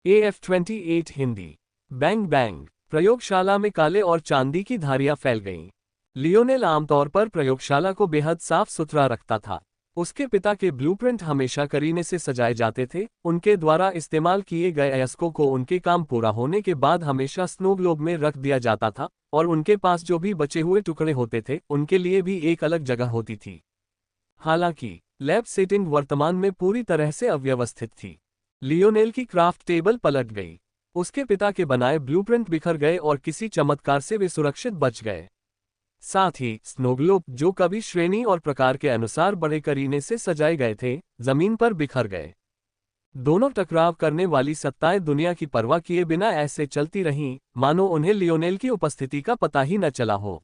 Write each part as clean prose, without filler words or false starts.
AF28 Hindi. Bang bang. प्रयोगशाला में काले और चांदी की धारियां फैल गईं। लियोनेल आमतौर पर प्रयोगशाला को बेहद साफ सुथरा रखता था। उसके पिता के ब्लूप्रिंट हमेशा करीने से सजाए जाते थे। उनके द्वारा इस्तेमाल किए गए अयस्कों को उनके काम पूरा होने के बाद हमेशा स्नो ग्लोब में रख दिया जाता था, और उनके पास जो भी बचे हुए टुकड़े होते थे उनके लिए भी एक अलग जगह होती थी। हालांकि लैब सेटिंग वर्तमान में पूरी तरह से अव्यवस्थित थी। लियोनेल की क्राफ्ट टेबल पलट गई। उसके पिता के बनाए ब्लूप्रिंट बिखर गए और किसी चमत्कार से वे सुरक्षित बच गए। साथ ही स्नोग्लोब, जो कभी श्रेणी और प्रकार के अनुसार बड़े करीने से सजाए गए थे, जमीन पर बिखर गए। दोनों टकराव करने वाली सत्ताएं दुनिया की परवाह किए बिना ऐसे चलती रहीं, मानो उन्हें लियोनेल की उपस्थिति का पता ही न चला हो।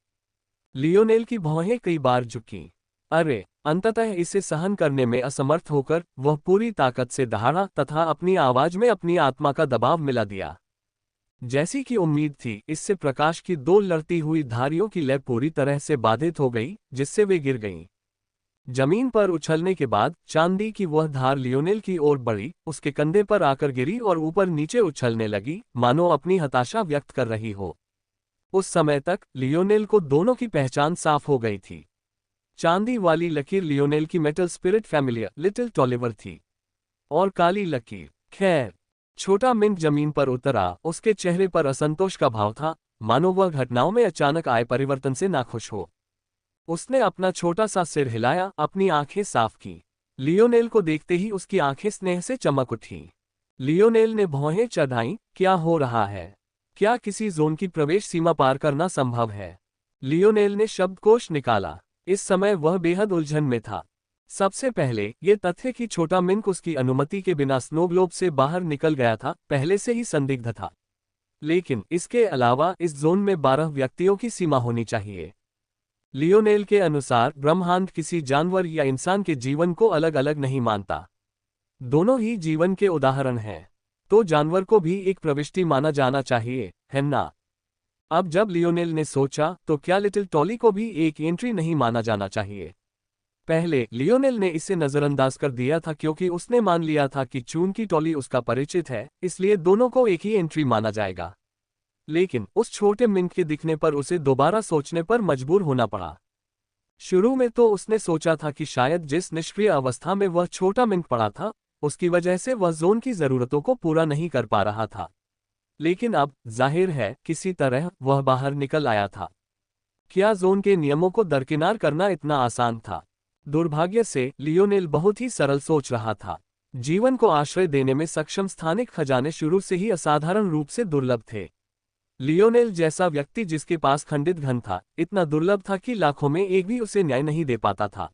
लियोनेल की भौहें कई बार झुकीं। अरे, अंततः इसे सहन करने में असमर्थ होकर वह पूरी ताकत से दहाड़ा तथा अपनी आवाज में अपनी आत्मा का दबाव मिला दिया। जैसी कि उम्मीद थी, इससे प्रकाश की दो लड़ती हुई धारियों की लय पूरी तरह से बाधित हो गई, जिससे वे गिर गईं। जमीन पर उछलने के बाद चांदी की वह धार लियोनेल की ओर बढ़ी, उसके कंधे पर आकर गिरी और ऊपर नीचे उछलने लगी, मानो अपनी हताशा व्यक्त कर रही हो। उस समय तक लियोनेल को दोनों की पहचान साफ हो गई थी। चांदी वाली लकीर लियोनेल की मेटल स्पिरिट फैमिलियर लिटिल टॉलिवर थी, और काली लकीर, खैर, छोटा मिंट जमीन पर उतरा। उसके चेहरे पर असंतोष का भाव था, मानो वह घटनाओं में अचानक आए परिवर्तन से नाखुश हो। उसने अपना छोटा सा सिर हिलाया, अपनी आंखें साफ की। लियोनेल को देखते ही उसकी आंखें स्नेह से चमक उठीं। लियोनेल ने भौहें चढ़ाईं। क्या हो रहा है? क्या किसी जोन की प्रवेश सीमा पार करना संभव है? लियोनेल ने शब्दकोश निकाला। इस समय वह बेहद उलझन में था। सबसे पहले ये तथ्य कि छोटा मिंक उसकी अनुमति के बिना स्नोग्लोब से बाहर निकल गया था, पहले से ही संदिग्ध था। लेकिन इसके अलावा इस जोन में 12 व्यक्तियों की सीमा होनी चाहिए। लियोनेल के अनुसार ब्रह्मांड किसी जानवर या इंसान के जीवन को अलग अलग नहीं मानता। दोनों ही जीवन के उदाहरण हैं। तो जानवर को भी एक प्रविष्टि माना जाना चाहिए, है ना? अब जब लियोनेल ने सोचा, तो क्या लिटिल टॉली को भी एक एंट्री नहीं माना जाना चाहिए? पहले लियोनेल ने इसे नजरअंदाज कर दिया था, क्योंकि उसने मान लिया था कि चूंकि टॉली उसका परिचित है, इसलिए दोनों को एक ही एंट्री माना जाएगा। लेकिन उस छोटे मिंक के दिखने पर उसे दोबारा सोचने पर मजबूर होना पड़ा। शुरू में तो उसने सोचा था कि शायद जिस निष्क्रिय अवस्था में वह छोटा मिंक पड़ा था, उसकी वजह से वह जोन की जरूरतों को पूरा नहीं कर पा रहा था। लेकिन अब जाहिर है किसी तरह वह बाहर निकल आया था। क्या जोन के नियमों को दरकिनार करना इतना आसान था? दुर्भाग्य से लियोनेल बहुत ही सरल सोच रहा था। जीवन को आश्रय देने में सक्षम स्थानिक खजाने शुरू से ही असाधारण रूप से दुर्लभ थे। लियोनेल जैसा व्यक्ति जिसके पास खंडित धन था, इतना दुर्लभ था कि लाखों में एक भी उसे न्याय नहीं दे पाता था।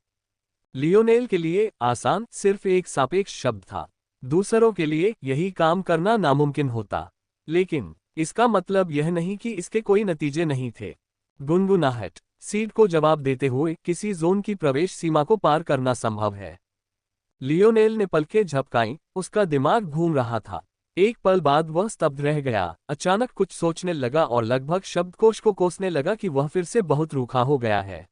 लियोनेल के लिए आसान सिर्फ एक सापेक्ष शब्द था। दूसरों के लिए यही काम करना नामुमकिन होता। लेकिन इसका मतलब यह नहीं कि इसके कोई नतीजे नहीं थे। गुनगुनाहट। सीड को जवाब देते हुए किसी जोन की प्रवेश सीमा को पार करना संभव है। लियोनेल ने पलकें झपकाईं, उसका दिमाग घूम रहा था। एक पल बाद वह स्तब्ध रह गया, अचानक कुछ सोचने लगा और लगभग शब्दकोश को कोसने लगा कि वह फिर से बहुत रूखा हो गया है।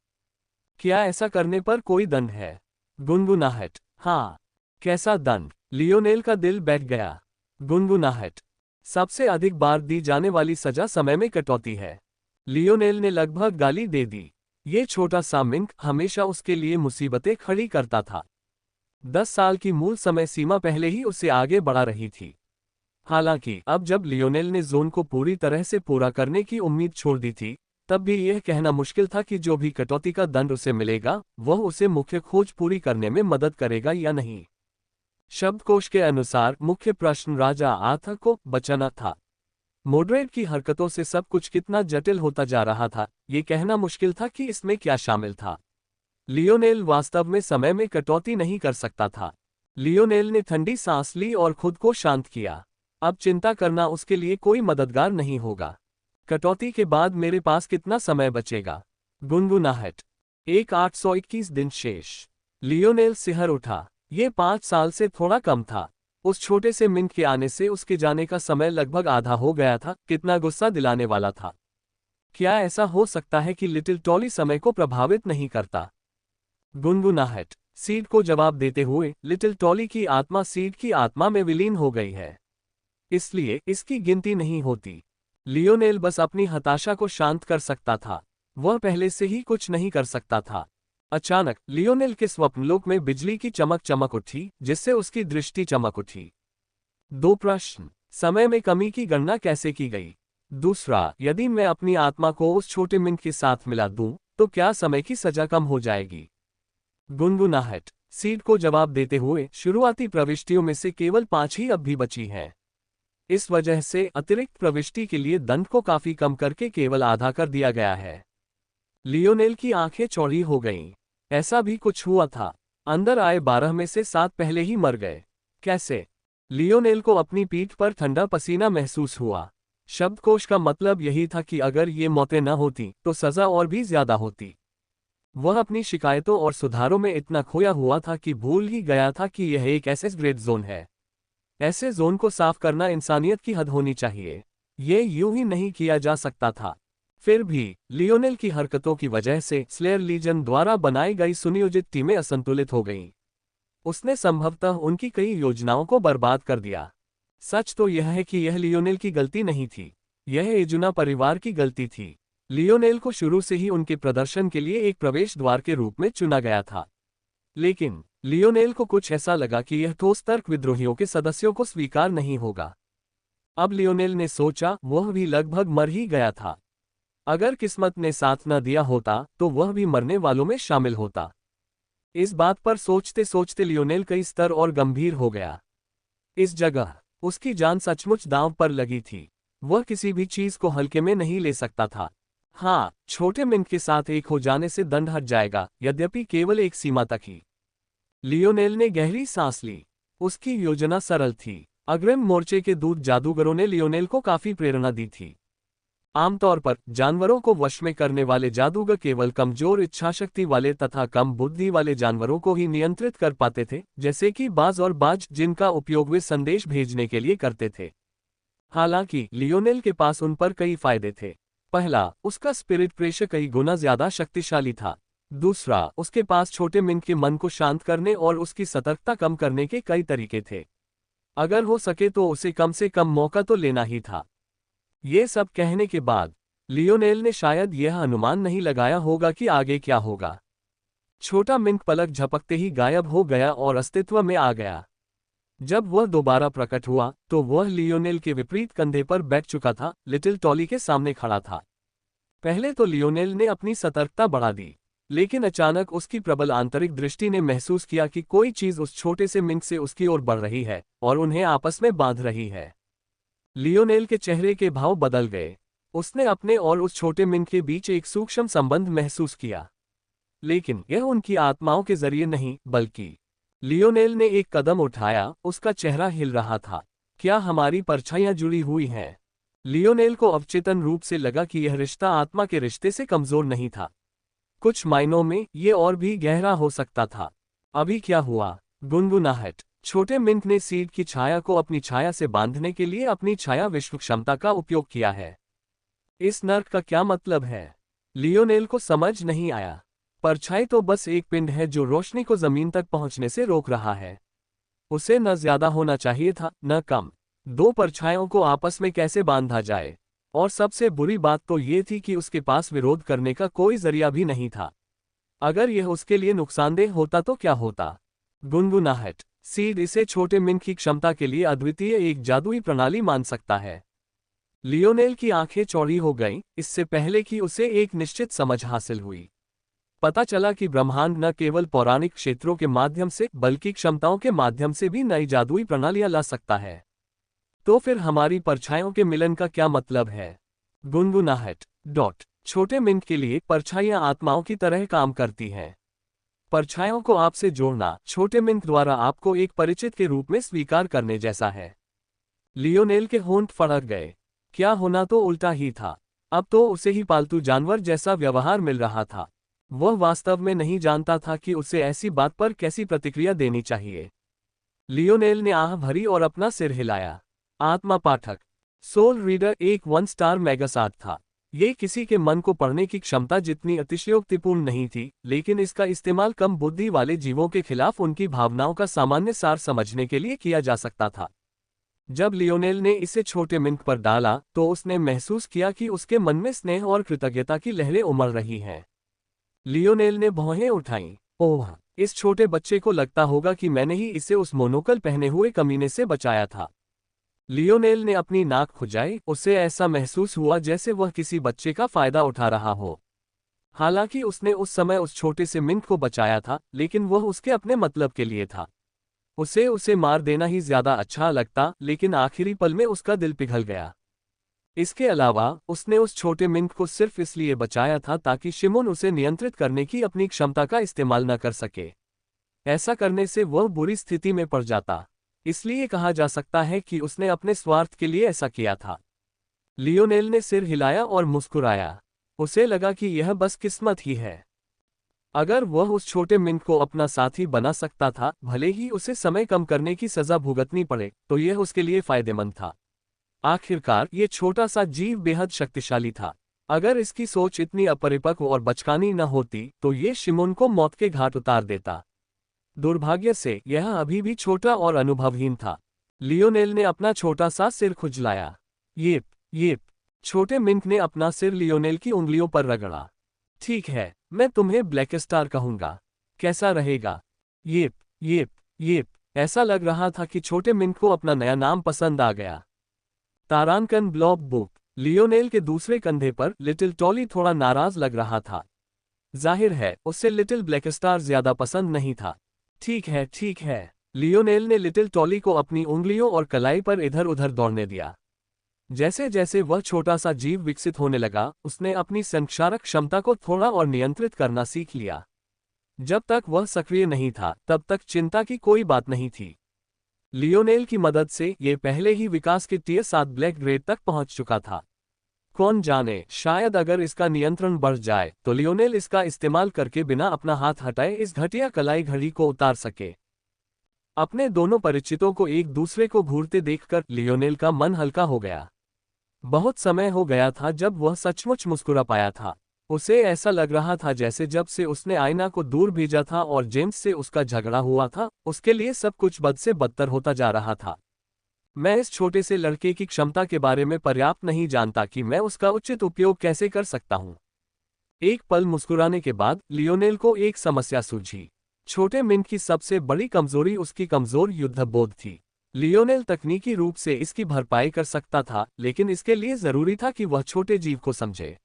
क्या ऐसा करने पर कोई दंड है? गुनगुनाहट। हाँ। कैसा दंड? लियोनेल का दिल बैठ गया। गुनगुनाहट। सबसे अधिक बार दी जाने वाली सजा समय में कटौती है। लियोनेल ने लगभग गाली दे दी। ये छोटा सा मिंक हमेशा उसके लिए मुसीबतें खड़ी करता था। 10 साल की मूल समय सीमा पहले ही उसे आगे बढ़ा रही थी। हालांकि अब जब लियोनेल ने जोन को पूरी तरह से पूरा करने की उम्मीद छोड़ दी थी, तब भी यह कहना मुश्किल था कि जो भी कटौती का दंड उसे मिलेगा, वह उसे मुख्य खोज पूरी करने में मदद करेगा या नहीं। शब्दकोश के अनुसार मुख्य प्रश्न राजा आर्थर को बचाना था। मोड्रेड की हरकतों से सब कुछ कितना जटिल होता जा रहा था, ये कहना मुश्किल था कि इसमें क्या शामिल था। लियोनेल वास्तव में समय में कटौती नहीं कर सकता था। लियोनेल ने ठंडी सांस ली और खुद को शांत किया। अब चिंता करना उसके लिए कोई मददगार नहीं होगा। कटौती के बाद मेरे पास कितना समय बचेगा? गुनगुनाहट। 821 दिन शेष। लियोनेल सिहर उठा। ये 5 साल से थोड़ा कम था। उस छोटे से मिंक के आने से उसके जाने का समय लगभग आधा हो गया था। कितना गुस्सा दिलाने वाला था। क्या ऐसा हो सकता है कि लिटिल टॉली समय को प्रभावित नहीं करता? गुनगुनाहट। सीड को जवाब देते हुए, लिटिल टॉली की आत्मा सीड की आत्मा में विलीन हो गई है। इसलिए इसकी गिनती नहीं होती। लियोनेल बस अपनी हताशा को शांत कर सकता था। वह पहले से ही कुछ नहीं कर सकता था। अचानक लियोनेल के स्वप्नलोक में बिजली की चमक चमक उठी, जिससे उसकी दृष्टि चमक उठी। 2 प्रश्न। समय में कमी की गणना कैसे की गई? दूसरा, यदि मैं अपनी आत्मा को उस छोटे मिनट के साथ मिला दूं, तो क्या समय की सजा कम हो जाएगी? गुनगुनाहट। सीड को जवाब देते हुए शुरुआती प्रविष्टियों में से केवल 5 ही अब भी बची हैं। इस वजह से अतिरिक्त प्रविष्टि के लिए दंड को काफी कम करके केवल आधा कर दिया गया है। लियोनेल की आंखें चौड़ी हो गईं। ऐसा भी कुछ हुआ था। अंदर आए 12 में से 7 पहले ही मर गए। कैसे? लियोनेल को अपनी पीठ पर ठंडा पसीना महसूस हुआ। शब्दकोश का मतलब यही था कि अगर ये मौतें न होती तो सजा और भी ज्यादा होती। वह अपनी शिकायतों और सुधारों में इतना खोया हुआ था कि भूल ही गया था कि यह एक ऐसे ग्रेड जोन है। ऐसे जोन को साफ करना इंसानियत की हद होनी चाहिए। ये यूं ही नहीं किया जा सकता था। फिर भी लियोनेल की हरकतों की वजह से स्लेयर लीजन द्वारा बनाई गई सुनियोजित टीमें असंतुलित हो गईं। उसने संभवतः उनकी कई योजनाओं को बर्बाद कर दिया। सच तो यह है कि यह लियोनेल की गलती नहीं थी। यह एजुना परिवार की गलती थी। लियोनेल को शुरू से ही उनके प्रदर्शन के लिए एक प्रवेश द्वार के रूप में चुना गया था। लेकिन लियोनेल को कुछ ऐसा लगा कि यह ठोस तर्क विद्रोहियों के सदस्यों को स्वीकार नहीं होगा। अब लियोनेल ने सोचा, वह भी लगभग मर ही गया था। अगर किस्मत ने साथ न दिया होता तो वह भी मरने वालों में शामिल होता। इस बात पर सोचते सोचते लियोनेल कई स्तर और गंभीर हो गया। इस जगह उसकी जान सचमुच दांव पर लगी थी। वह किसी भी चीज को हल्के में नहीं ले सकता था। हाँ, छोटे मिनट के साथ एक हो जाने से दंड हट जाएगा, यद्यपि केवल एक सीमा तक ही। लियोनेल ने गहरी सांस ली। उसकी योजना सरल थी। अग्रिम मोर्चे के दूत जादूगरों ने लियोनेल को काफी प्रेरणा दी थी। आमतौर पर जानवरों को वश में करने वाले जादूगर केवल कमजोर इच्छाशक्ति वाले तथा कम बुद्धि वाले जानवरों को ही नियंत्रित कर पाते थे, जैसे कि बाज और बाज, जिनका उपयोग वे संदेश भेजने के लिए करते थे। हालांकि लियोनेल के पास उन पर कई फायदे थे। पहला, उसका स्पिरिट प्रेशर कई गुना ज्यादा शक्तिशाली था। दूसरा, उसके पास छोटे मिनट के मन को शांत करने और उसकी सतर्कता कम करने के कई तरीके थे। अगर हो सके तो उसे कम से कम मौका तो लेना ही था। ये सब कहने के बाद लियोनेल ने शायद यह अनुमान नहीं लगाया होगा कि आगे क्या होगा। छोटा मिंक पलक झपकते ही गायब हो गया और अस्तित्व में आ गया। जब वह दोबारा प्रकट हुआ तो वह लियोनेल के विपरीत कंधे पर बैठ चुका था, लिटिल टॉली के सामने खड़ा था। पहले तो लियोनेल ने अपनी सतर्कता बढ़ा दी, लेकिन अचानक उसकी प्रबल आंतरिक दृष्टि ने महसूस किया कि कोई चीज उस छोटे से मिंक से उसकी ओर बढ़ रही है और उन्हें आपस में बांध रही है। लियोनेल के चेहरे के भाव बदल गए। उसने अपने और उस छोटे मिंक के बीच एक सूक्ष्म संबंध महसूस किया, लेकिन यह उनकी आत्माओं के जरिए नहीं, बल्कि लियोनेल ने एक कदम उठाया। उसका चेहरा हिल रहा था। क्या हमारी परछाइयां जुड़ी हुई हैं? लियोनेल को अवचेतन रूप से लगा कि यह रिश्ता आत्मा के रिश्ते से कमजोर नहीं था। कुछ मायनों में ये और भी गहरा हो सकता था। अभी क्या हुआ? गुनगुनाहट। छोटे मिंक ने सीड की छाया को अपनी छाया से बांधने के लिए अपनी छाया विश्व क्षमता का उपयोग किया है। इस नर्क का क्या मतलब है? लियोनेल को समझ नहीं आया। परछाई तो बस एक पिंड है जो रोशनी को जमीन तक पहुंचने से रोक रहा है। उसे न ज्यादा होना चाहिए था, न कम। 2 परछाइयों को आपस में कैसे बांधा जाए? और सबसे बुरी बात तो ये थी कि उसके पास विरोध करने का कोई जरिया भी नहीं था। अगर यह उसके लिए नुकसानदेह होता तो क्या होता? गुनगुनाहट। सीड इसे छोटे मिंक की क्षमता के लिए अद्वितीय एक जादुई प्रणाली मान सकता है। लियोनेल की आंखें चौड़ी हो गईं, इससे पहले कि उसे एक निश्चित समझ हासिल हुई। पता चला कि ब्रह्मांड न केवल पौराणिक क्षेत्रों के माध्यम से बल्कि क्षमताओं के माध्यम से भी नई जादुई प्रणालियां ला सकता है। तो फिर हमारी परछाइयों के मिलन का क्या मतलब है? गुनगुनाहट। छोटे मिंक के लिए परछाइयां आत्माओं की तरह काम करती हैं। परछाइयों को आपसे जोड़ना छोटे मिंक द्वारा आपको एक परिचित के रूप में स्वीकार करने जैसा है। लियोनेल के होंठ फड़क गए। क्या होना तो उल्टा ही था। अब तो उसे ही पालतू जानवर जैसा व्यवहार मिल रहा था। वह वास्तव में नहीं जानता था कि उसे ऐसी बात पर कैसी प्रतिक्रिया देनी चाहिए। लियोनेल ने आह भरी और अपना सिर हिलाया। आत्मा पाठक सोल रीडर एक 1 स्टार मेगासाट था। ये किसी के मन को पढ़ने की क्षमता जितनी अतिशयोक्तिपूर्ण नहीं थी, लेकिन इसका इस्तेमाल कम बुद्धि वाले जीवों के खिलाफ उनकी भावनाओं का सामान्य सार समझने के लिए किया जा सकता था। जब लियोनेल ने इसे छोटे मिंट पर डाला तो उसने महसूस किया कि उसके मन में स्नेह और कृतज्ञता की लहरें उमड़ रही हैं। लियोनेल ने भौहें उठाईं। ओह, इस छोटे बच्चे को लगता होगा कि मैंने ही इसे उस मोनोकल पहने हुए कमीने से बचाया था। लियोनेल ने अपनी नाक खुजाई, उसे ऐसा महसूस हुआ जैसे वह किसी बच्चे का फायदा उठा रहा हो। हालांकि उसने उस समय उस छोटे से मिंट को बचाया था, लेकिन वह उसके अपने मतलब के लिए था। उसे मार देना ही ज्यादा अच्छा लगता, लेकिन आखिरी पल में उसका दिल पिघल गया। इसके अलावा उसने उस छोटे मिंट को सिर्फ इसलिए बचाया था ताकि शिमोन उसे नियंत्रित करने की अपनी क्षमता का इस्तेमाल न कर सके। ऐसा करने से वह बुरी स्थिति में पड़ जाता। इसलिए कहा जा सकता है कि उसने अपने स्वार्थ के लिए ऐसा किया था। लियोनेल ने सिर हिलाया और मुस्कुराया। उसे लगा कि यह बस किस्मत ही है। अगर वह उस छोटे मिंट को अपना साथी बना सकता था, भले ही उसे समय कम करने की सजा भुगतनी पड़े, तो यह उसके लिए फायदेमंद था। आखिरकार ये छोटा सा जीव बेहद शक्तिशाली था। अगर इसकी सोच इतनी अपरिपक्व और बचकानी न होती तो ये शिमोन को मौत के घाट उतार देता। दुर्भाग्य से यह अभी भी छोटा और अनुभवहीन था। लियोनेल ने अपना छोटा सा सिर खुजलाया। येप। छोटे मिंट ने अपना सिर लियोनेल की उंगलियों पर रगड़ा। ठीक है, मैं तुम्हें ब्लैक स्टार कहूंगा। कैसा रहेगा? येप। ऐसा लग रहा था कि छोटे मिंट को अपना नया नाम पसंद आ गया। तारांकन ब्लॉब बुक। लियोनेल के दूसरे कंधे पर लिटिल टॉली थोड़ा नाराज लग रहा था। जाहिर है उसे लिटिल ब्लैक स्टार ज्यादा पसंद नहीं था। ठीक है। लियोनेल ने लिटिल टॉली को अपनी उंगलियों और कलाई पर इधर उधर दौड़ने दिया। जैसे जैसे वह छोटा सा जीव विकसित होने लगा, उसने अपनी संक्षारक क्षमता को थोड़ा और नियंत्रित करना सीख लिया। जब तक वह सक्रिय नहीं था, तब तक चिंता की कोई बात नहीं थी। लियोनेल की मदद से ये पहले ही विकास के टियर 7 ब्लैक ग्रेड तक पहुंच चुका था। कौन जाने, शायद अगर इसका नियंत्रण बढ़ जाए तो लियोनेल इसका इस्तेमाल करके बिना अपना हाथ हटाए इस घटिया कलाई घड़ी को उतार सके। अपने दोनों परिचितों को एक दूसरे को घूरते देखकर लियोनेल का मन हल्का हो गया। बहुत समय हो गया था जब वह सचमुच मुस्कुरा पाया था। उसे ऐसा लग रहा था जैसे जब से उसने आईना को दूर भेजा था और जेम्स से उसका झगड़ा हुआ था, उसके लिए सब कुछ बद से बदतर होता जा रहा था। मैं इस छोटे से लड़के की क्षमता के बारे में पर्याप्त नहीं जानता कि मैं उसका उचित उपयोग कैसे कर सकता हूं। एक पल मुस्कुराने के बाद लियोनेल को एक समस्या सूझी। छोटे मिंट की सबसे बड़ी कमजोरी उसकी कमजोर युद्धबोध थी। लियोनेल तकनीकी रूप से इसकी भरपाई कर सकता था, लेकिन इसके लिए जरूरी था कि वह छोटे जीव को समझे।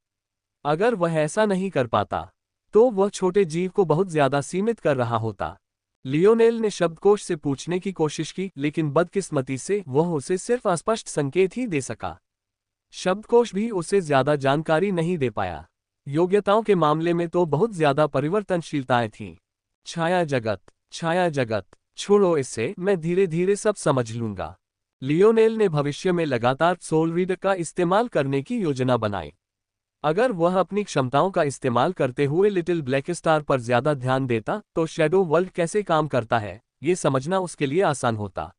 अगर वह ऐसा नहीं कर पाता तो वह छोटे जीव को बहुत ज्यादा सीमित कर रहा होता। लियोनेल ने शब्दकोश से पूछने की कोशिश की, लेकिन बदकिस्मती से वह उसे सिर्फ अस्पष्ट संकेत ही दे सका। शब्दकोश भी उसे ज्यादा जानकारी नहीं दे पाया। योग्यताओं के मामले में तो बहुत ज्यादा परिवर्तनशीलताएं थीं। छाया जगत, छोड़ो इसे, मैं धीरे धीरे सब समझ लूंगा। लियोनेल ने भविष्य में लगातार सोल रीडर का इस्तेमाल करने की योजना बनाई। अगर वह अपनी क्षमताओं का इस्तेमाल करते हुए लिटिल ब्लैक स्टार पर ज्यादा ध्यान देता तो शैडो वर्ल्ड कैसे काम करता है, ये समझना उसके लिए आसान होता।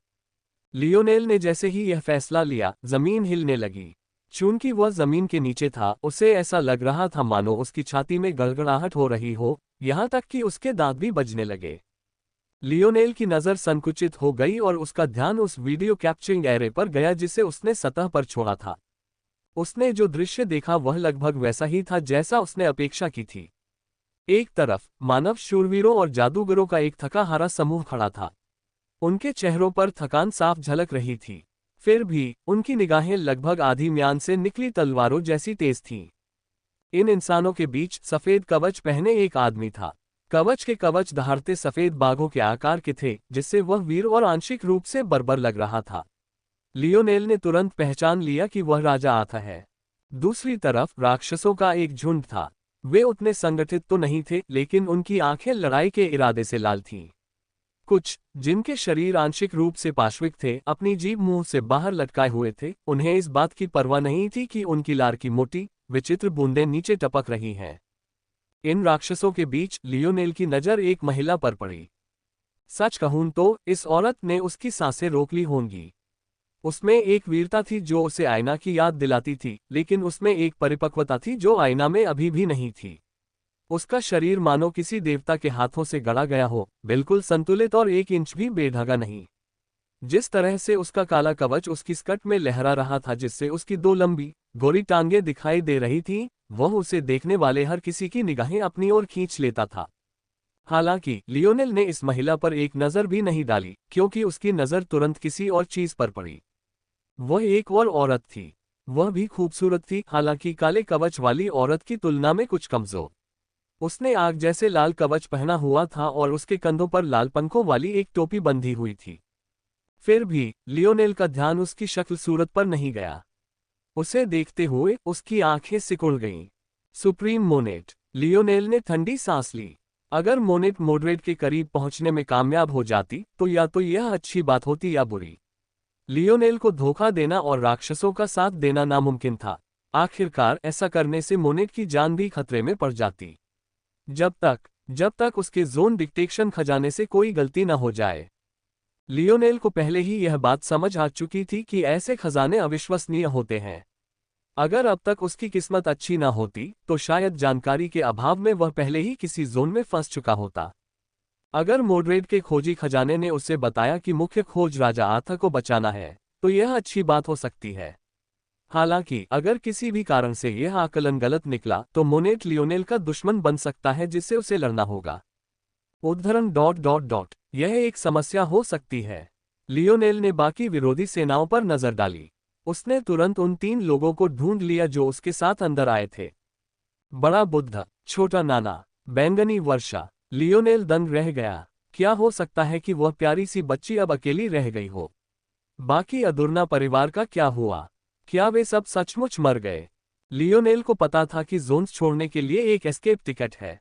लियोनेल ने जैसे ही यह फैसला लिया, जमीन हिलने लगी। चूंकि वह जमीन के नीचे था, उसे ऐसा लग रहा था मानो उसकी छाती में गड़गड़ाहट हो रही हो, यहां तक कि उसके दांत भी बजने लगे। लियोनेल की नजर संकुचित हो गई और उसका ध्यान उस वीडियो कैप्चरिंग एरे पर गया जिसे उसने सतह पर छोड़ा था। उसने जो दृश्य देखा वह लगभग वैसा ही था जैसा उसने अपेक्षा की थी। एक तरफ मानव शूरवीरों और जादूगरों का एक थका हारा समूह खड़ा था। उनके चेहरों पर थकान साफ झलक रही थी। फिर भी उनकी निगाहें लगभग आधी म्यान से निकली तलवारों जैसी तेज थीं। इन इंसानों के बीच सफेद कवच पहने एक आदमी था। कवच के कवच दहाड़ते सफेद बाघों के आकार के थे, जिससे वह वीर और आंशिक रूप से बर्बर लग रहा था। लियोनेल ने तुरंत पहचान लिया कि वह राजा आता है। दूसरी तरफ राक्षसों का एक झुंड था। वे उतने संगठित तो नहीं थे, लेकिन उनकी आंखें लड़ाई के इरादे से लाल थीं। कुछ, जिनके शरीर आंशिक रूप से पाश्विक थे, अपनी जीभ मुंह से बाहर लटकाए हुए थे। उन्हें इस बात की परवाह नहीं थी कि उनकी लार की मोटी, विचित्र बूंदें नीचे टपक रही हैं। इन राक्षसों के बीच लियोनेल की नजर एक महिला पर पड़ी। सच कहूं तो इस औरत ने उसकी सांसें रोक ली होंगी। उसमें एक वीरता थी जो उसे आईना की याद दिलाती थी, लेकिन उसमें एक परिपक्वता थी जो आईना में अभी भी नहीं थी। उसका शरीर मानो किसी देवता के हाथों से गढ़ा गया हो, बिल्कुल संतुलित और 1 इंच भी बेढंगा नहीं। जिस तरह से उसका काला कवच उसकी स्कर्ट में लहरा रहा था, जिससे उसकी दो लंबी गोरी टांगें दिखाई दे रही थीं, वह उसे देखने वाले हर किसी की निगाहें अपनी ओर खींच लेता था। हालांकि लियोनेल ने इस महिला पर एक नज़र भी नहीं डाली, क्योंकि उसकी नज़र तुरंत किसी और चीज पर पड़ी। वह एक और औरत थी। वह भी खूबसूरत थी, हालांकि काले कवच वाली औरत की तुलना में कुछ कमजोर। उसने आग जैसे लाल कवच पहना हुआ था और उसके कंधों पर लाल पंखों वाली एक टोपी बंधी हुई थी। फिर भी लियोनेल का ध्यान उसकी शक्ल सूरत पर नहीं गया। उसे देखते हुए उसकी आंखें सिकुड़ गईं। Supreme Monet. लियोनेल ने ठंडी सांस ली। अगर मोनेट मॉडरेट के करीब पहुंचने में कामयाब हो जाती तो या तो यह अच्छी बात होती या बुरी। लियोनेल को धोखा देना और राक्षसों का साथ देना नामुमकिन था। आखिरकार ऐसा करने से मोनेट की जान भी खतरे में पड़ जाती। जब तक उसके जोन डिटेक्शन खजाने से कोई गलती न हो जाए। लियोनेल को पहले ही यह बात समझ आ चुकी थी कि ऐसे खजाने अविश्वसनीय होते हैं। अगर अब तक उसकी किस्मत अच्छी ना होती तो शायद जानकारी के अभाव में वह पहले ही किसी जोन में फंस चुका होता। अगर मॉडरेट के खोजी खजाने ने उसे बताया कि मुख्य खोज राजा आर्थर को बचाना है, तो यह अच्छी बात हो सकती है। हालांकि अगर किसी भी कारण से यह आकलन गलत निकला तो मोनेट लियोनेल का दुश्मन बन सकता है, जिससे उसे लड़ना होगा। उद्धरण यह एक समस्या हो सकती है। लियोनेल ने बाकी विरोधी सेनाओं पर नजर डाली। उसने तुरंत उन 3 लोगों को ढूंढ लिया जो उसके साथ अंदर आए थे। बड़ा बुद्ध, छोटा नाना, बैंगनी वर्षा। लियोनेल दंग रह गया। क्या हो सकता है कि वह प्यारी सी बच्ची अब अकेली रह गई हो? बाकी अदुर्ना परिवार का क्या हुआ? क्या वे सब सचमुच मर गए? लियोनेल को पता था कि जोन्स छोड़ने के लिए एक एस्केप टिकट है।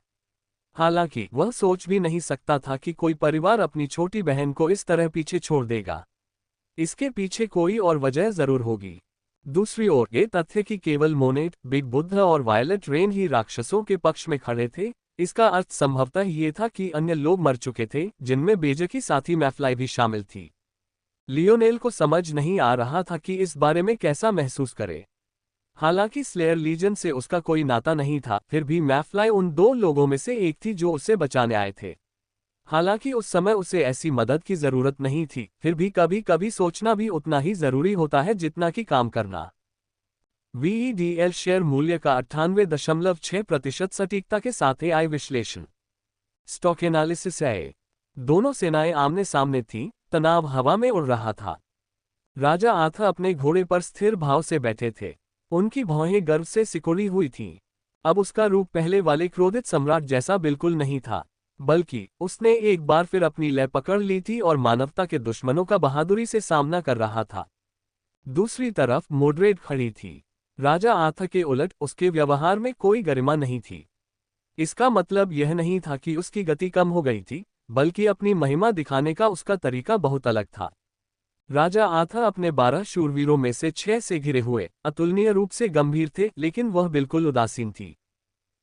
हालांकि वह सोच भी नहीं सकता था कि कोई परिवार अपनी छोटी बहन को इस तरह पीछे छोड़ देगा। इसके पीछे कोई और वजह जरूर होगी। दूसरी ओर ये तथ्य कि केवल मोनेट, बिग बुद्ध और वायलेट रेन ही राक्षसों के पक्ष में खड़े थे, इसका अर्थ संभवतः ये था कि अन्य लोग मर चुके थे, जिनमें बेजकी साथी मैफ्लाई भी शामिल थी। लियोनेल को समझ नहीं आ रहा था कि इस बारे में कैसा महसूस करे। हालांकि स्लेयर लीजन से उसका कोई नाता नहीं था, फिर भी मैफ्लाई उन 2 लोगों में से एक थी जो उसे बचाने आए थे। हालांकि उस समय उसे ऐसी मदद की जरूरत नहीं थी, फिर भी कभी कभी सोचना भी उतना ही जरूरी होता है जितना कि काम करना। VEDL शेयर मूल्य का 98.6% सटीकता के साथ AI विश्लेषण। स्टॉक एनालिसिस है। दोनों सेनाएं आमने सामने थीं, तनाव हवा में उड़ रहा था। राजा आर्थर अपने घोड़े पर स्थिर भाव से बैठे थे। उनकी भौहें गर्व से सिकुड़ी हुई थीं। अब उसका रूप पहले वाले क्रोधित सम्राट जैसा बिल्कुल नहीं था, बल्कि उसने एक बार फिर अपनी लय पकड़ ली थी और मानवता के दुश्मनों का बहादुरी से सामना कर रहा था। दूसरी तरफ मॉडरेट खड़ी थी। राजा आर्थर के उलट उसके व्यवहार में कोई गरिमा नहीं थी। इसका मतलब यह नहीं था कि उसकी गति कम हो गई थी, बल्कि अपनी महिमा दिखाने का उसका तरीका बहुत अलग था। राजा आर्थर अपने 12 शूरवीरों में से 6 से घिरे हुए अतुलनीय रूप से गंभीर थे, लेकिन वह बिल्कुल उदासीन थी।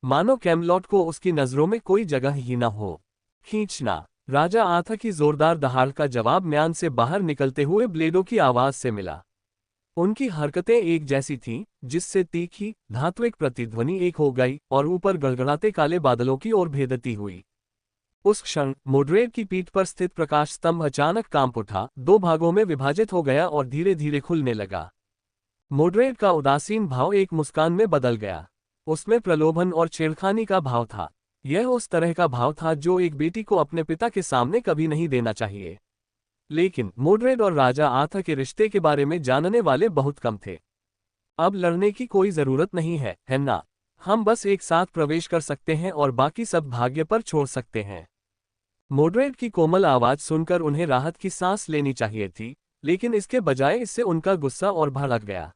मानो कैमलॉट को उसकी नजरों में कोई जगह ही न हो। खींचना। राजा आर्थर की जोरदार दहाड़ का जवाब म्यान से बाहर निकलते हुए ब्लेडों की आवाज से मिला। उनकी हरकतें एक जैसी थीं, जिससे तीखी, धात्विक प्रतिध्वनि एक हो गई और ऊपर गड़गड़ाते काले बादलों की ओर भेदती हुई। उस क्षण मॉडरेट की पीठ पर स्थित प्रकाश स्तंभ अचानक कांप उठा, 2 भागों में विभाजित हो गया और धीरे धीरे खुलने लगा। मॉडरेट का उदासीन भाव एक मुस्कान में बदल गया। उसमें प्रलोभन और छेड़खानी का भाव था। यह उस तरह का भाव था जो एक बेटी को अपने पिता के सामने कभी नहीं देना चाहिए। लेकिन मॉडरेट और राजा आर्थर के रिश्ते के बारे में जानने वाले बहुत कम थे। अब लड़ने की कोई जरूरत नहीं है ना? हम बस एक साथ प्रवेश कर सकते हैं और बाकी सब भाग्य पर छोड़ सकते हैं। मॉडरेट की कोमल आवाज सुनकर उन्हें राहत की सांस लेनी चाहिए थी, लेकिन इसके बजाय इससे उनका गुस्सा और भड़क गया।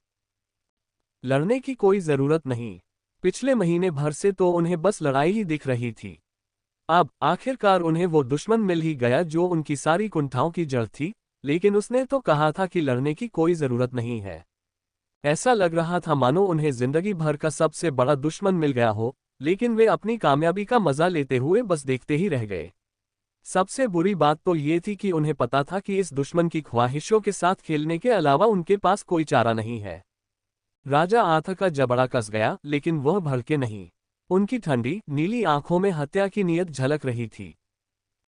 लड़ने की कोई जरूरत नहीं। पिछले महीने भर से तो उन्हें बस लड़ाई ही दिख रही थी। अब आखिरकार उन्हें वो दुश्मन मिल ही गया जो उनकी सारी कुंठाओं की जड़ थी, लेकिन उसने तो कहा था कि लड़ने की कोई जरूरत नहीं है। ऐसा लग रहा था मानो उन्हें जिंदगी भर का सबसे बड़ा दुश्मन मिल गया हो, लेकिन वे अपनी कामयाबी का मजा लेते हुए बस देखते ही रह गए। सबसे बुरी बात तो ये थी कि उन्हें पता था कि इस दुश्मन की ख्वाहिशों के साथ खेलने के अलावा उनके पास कोई चारा नहीं है। राजा आर्थर का जबड़ा कस गया, लेकिन वह भड़के नहीं। उनकी ठंडी, नीली आंखों में हत्या की नीयत झलक रही थी।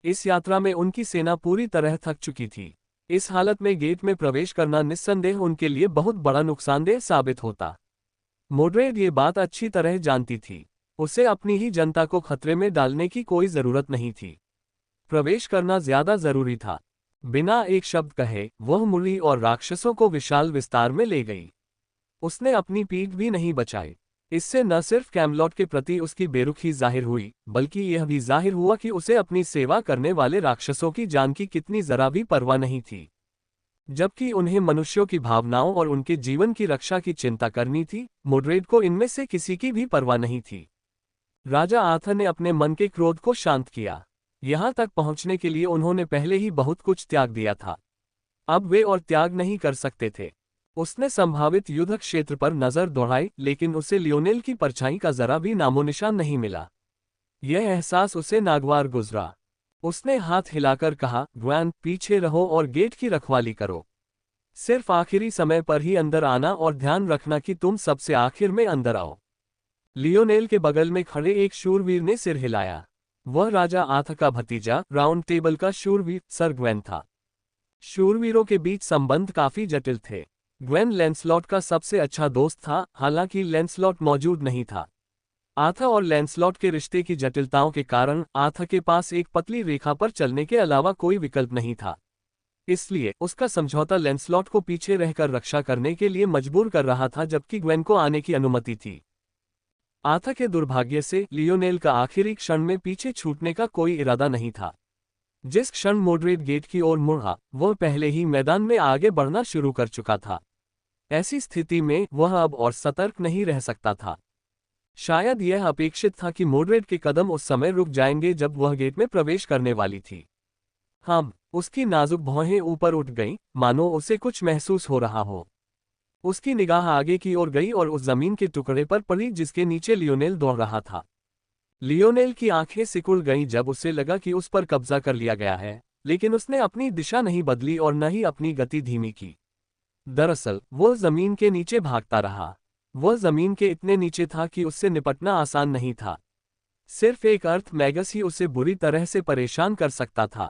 इस यात्रा में उनकी सेना पूरी तरह थक चुकी थी। इस हालत में गेट में प्रवेश करना निस्संदेह उनके लिए बहुत बड़ा नुकसानदेह साबित होता। मोड्रेड ये बात अच्छी तरह जानती थी। उसे अपनी ही जनता को खतरे में डालने की कोई जरूरत नहीं थी। प्रवेश करना ज्यादा जरूरी था। बिना एक शब्द कहे वह मुड़ी और राक्षसों को विशाल विस्तार में ले गई। उसने अपनी पीठ भी नहीं बचाई। इससे न सिर्फ कैमलॉट के प्रति उसकी बेरुखी जाहिर हुई, बल्कि यह भी जाहिर हुआ कि उसे अपनी सेवा करने वाले राक्षसों की जान की कितनी जरा भी परवाह नहीं थी। जबकि उन्हें मनुष्यों की भावनाओं और उनके जीवन की रक्षा की चिंता करनी थी, मोड्रेड को इनमें से किसी की भी परवाह नहीं थी। राजा आर्थर ने अपने मन के क्रोध को शांत किया। यहां तक पहुंचने के लिए उन्होंने पहले ही बहुत कुछ त्याग दिया था। अब वे और त्याग नहीं कर सकते थे। उसने संभावित युद्ध क्षेत्र पर नजर दौड़ाई, लेकिन उसे लियोनेल की परछाई का जरा भी नामोनिशान नहीं मिला। यह एहसास उसे नागवार गुजरा। उसने हाथ हिलाकर कहा, ग्वैन, पीछे रहो और गेट की रखवाली करो। सिर्फ आखिरी समय पर ही अंदर आना और ध्यान रखना कि तुम सबसे आखिर में अंदर आओ। लियोनेल के बगल में खड़े एक शूरवीर ने सिर हिलाया। वह राजा आर्थर का भतीजा, राउंड टेबल का शूरवीर सर ग्वेन था। शूरवीरों के बीच संबंध काफी जटिल थे। ग्वेन लैंसलॉट का सबसे अच्छा दोस्त था, हालांकि लैंसलॉट मौजूद नहीं था। आर्थर और लैंसलॉट के रिश्ते की जटिलताओं के कारण आर्थर के पास एक पतली रेखा पर चलने के अलावा कोई विकल्प नहीं था। इसलिए उसका समझौता लैंसलॉट को पीछे रहकर रक्षा करने के लिए मजबूर कर रहा था, जबकि ग्वेन को आने की अनुमति थी। आर्थर के दुर्भाग्य से लियोनेल का आखिरी क्षण में पीछे छूटने का कोई इरादा नहीं था। जिस क्षण मोड्रेड गेट की ओर मुड़ा, वह पहले ही मैदान में आगे बढ़ना शुरू कर चुका था। ऐसी स्थिति में वह अब और सतर्क नहीं रह सकता था। शायद यह अपेक्षित था कि मोड्रेड के कदम उस समय रुक जाएंगे जब वह गेट में प्रवेश करने वाली थी। हाँ, उसकी नाजुक भौहें ऊपर उठ गईं, मानो उसे कुछ महसूस हो रहा हो। उसकी निगाह आगे की ओर गई और उस जमीन के टुकड़े पर पड़ी जिसके नीचे लियोनेल दौड़ रहा था। लियोनेल की आंखें सिकुड़ गईं जब उसे लगा कि उस पर कब्जा कर लिया गया है, लेकिन उसने अपनी दिशा नहीं बदली और न ही अपनी गति धीमी की। दरअसल वह जमीन के नीचे भागता रहा। वह जमीन के इतने नीचे था कि उससे निपटना आसान नहीं था। सिर्फ एक अर्थ मैगस ही उसे बुरी तरह से परेशान कर सकता था।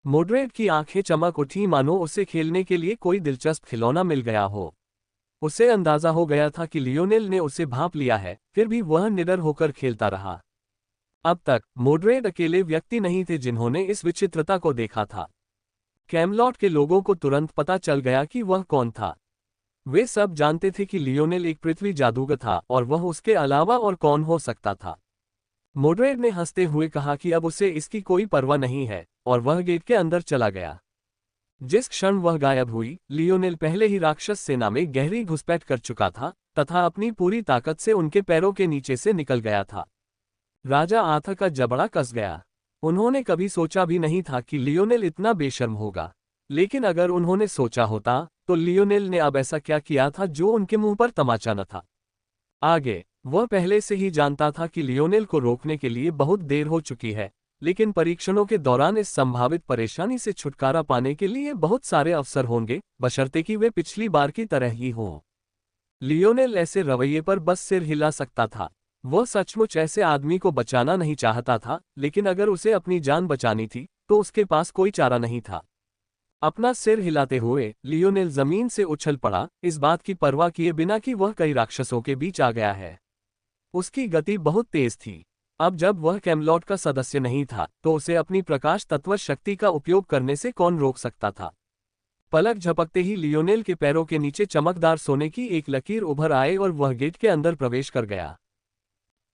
मोड्रेड की आंखें चमक उठी, मानो उसे खेलने के लिए कोई दिलचस्प खिलौना मिल गया हो। उसे अंदाजा हो गया था कि लियोनेल ने उसे भांप लिया है, फिर भी वह निडर होकर खेलता रहा। अब तक मोड्रेड अकेले व्यक्ति नहीं थे जिन्होंने इस विचित्रता को देखा था। कैमलॉट के लोगों को तुरंत पता चल गया कि वह कौन था। वे सब जानते थे कि लियोनेल एक पृथ्वी जादूगर था और वह उसके अलावा और कौन हो सकता था। मोड्रेड ने हंसते हुए कहा कि अब उसे इसकी कोई परवाह नहीं है, और वह गेट के अंदर चला गया। जिस क्षण वह गायब हुई, लियोनेल पहले ही राक्षस सेना में गहरी घुसपैठ कर चुका था तथा अपनी पूरी ताकत से उनके पैरों के नीचे से निकल गया था। राजा आर्थर का जबड़ा कस गया। उन्होंने कभी सोचा भी नहीं था कि लियोनेल इतना बेशर्म होगा, लेकिन अगर उन्होंने सोचा होता तो लियोनेल ने अब ऐसा क्या किया था जो उनके मुंह पर तमाचा न था। आगे वह पहले से ही जानता था कि लियोनेल को रोकने के लिए बहुत देर हो चुकी है, लेकिन परीक्षणों के दौरान इस संभावित परेशानी से छुटकारा पाने के लिए बहुत सारे अवसर होंगे, बशर्ते कि वे पिछली बार की तरह ही हों। लियोनेल ऐसे रवैये पर बस सिर हिला सकता था। वह सचमुच ऐसे आदमी को बचाना नहीं चाहता था, लेकिन अगर उसे अपनी जान बचानी थी तो उसके पास कोई चारा नहीं था। अपना सिर हिलाते हुए लियोनेल जमीन से उछल पड़ा, इस बात की परवाह किए बिना कि वह कई राक्षसों के बीच आ गया है। उसकी गति बहुत तेज थी। अब जब वह कैमलॉट का सदस्य नहीं था तो उसे अपनी प्रकाश तत्व शक्ति का उपयोग करने से कौन रोक सकता था। पलक झपकते ही लियोनेल के पैरों के नीचे चमकदार सोने की एक लकीर उभर आए और वह गेट के अंदर प्रवेश कर गया।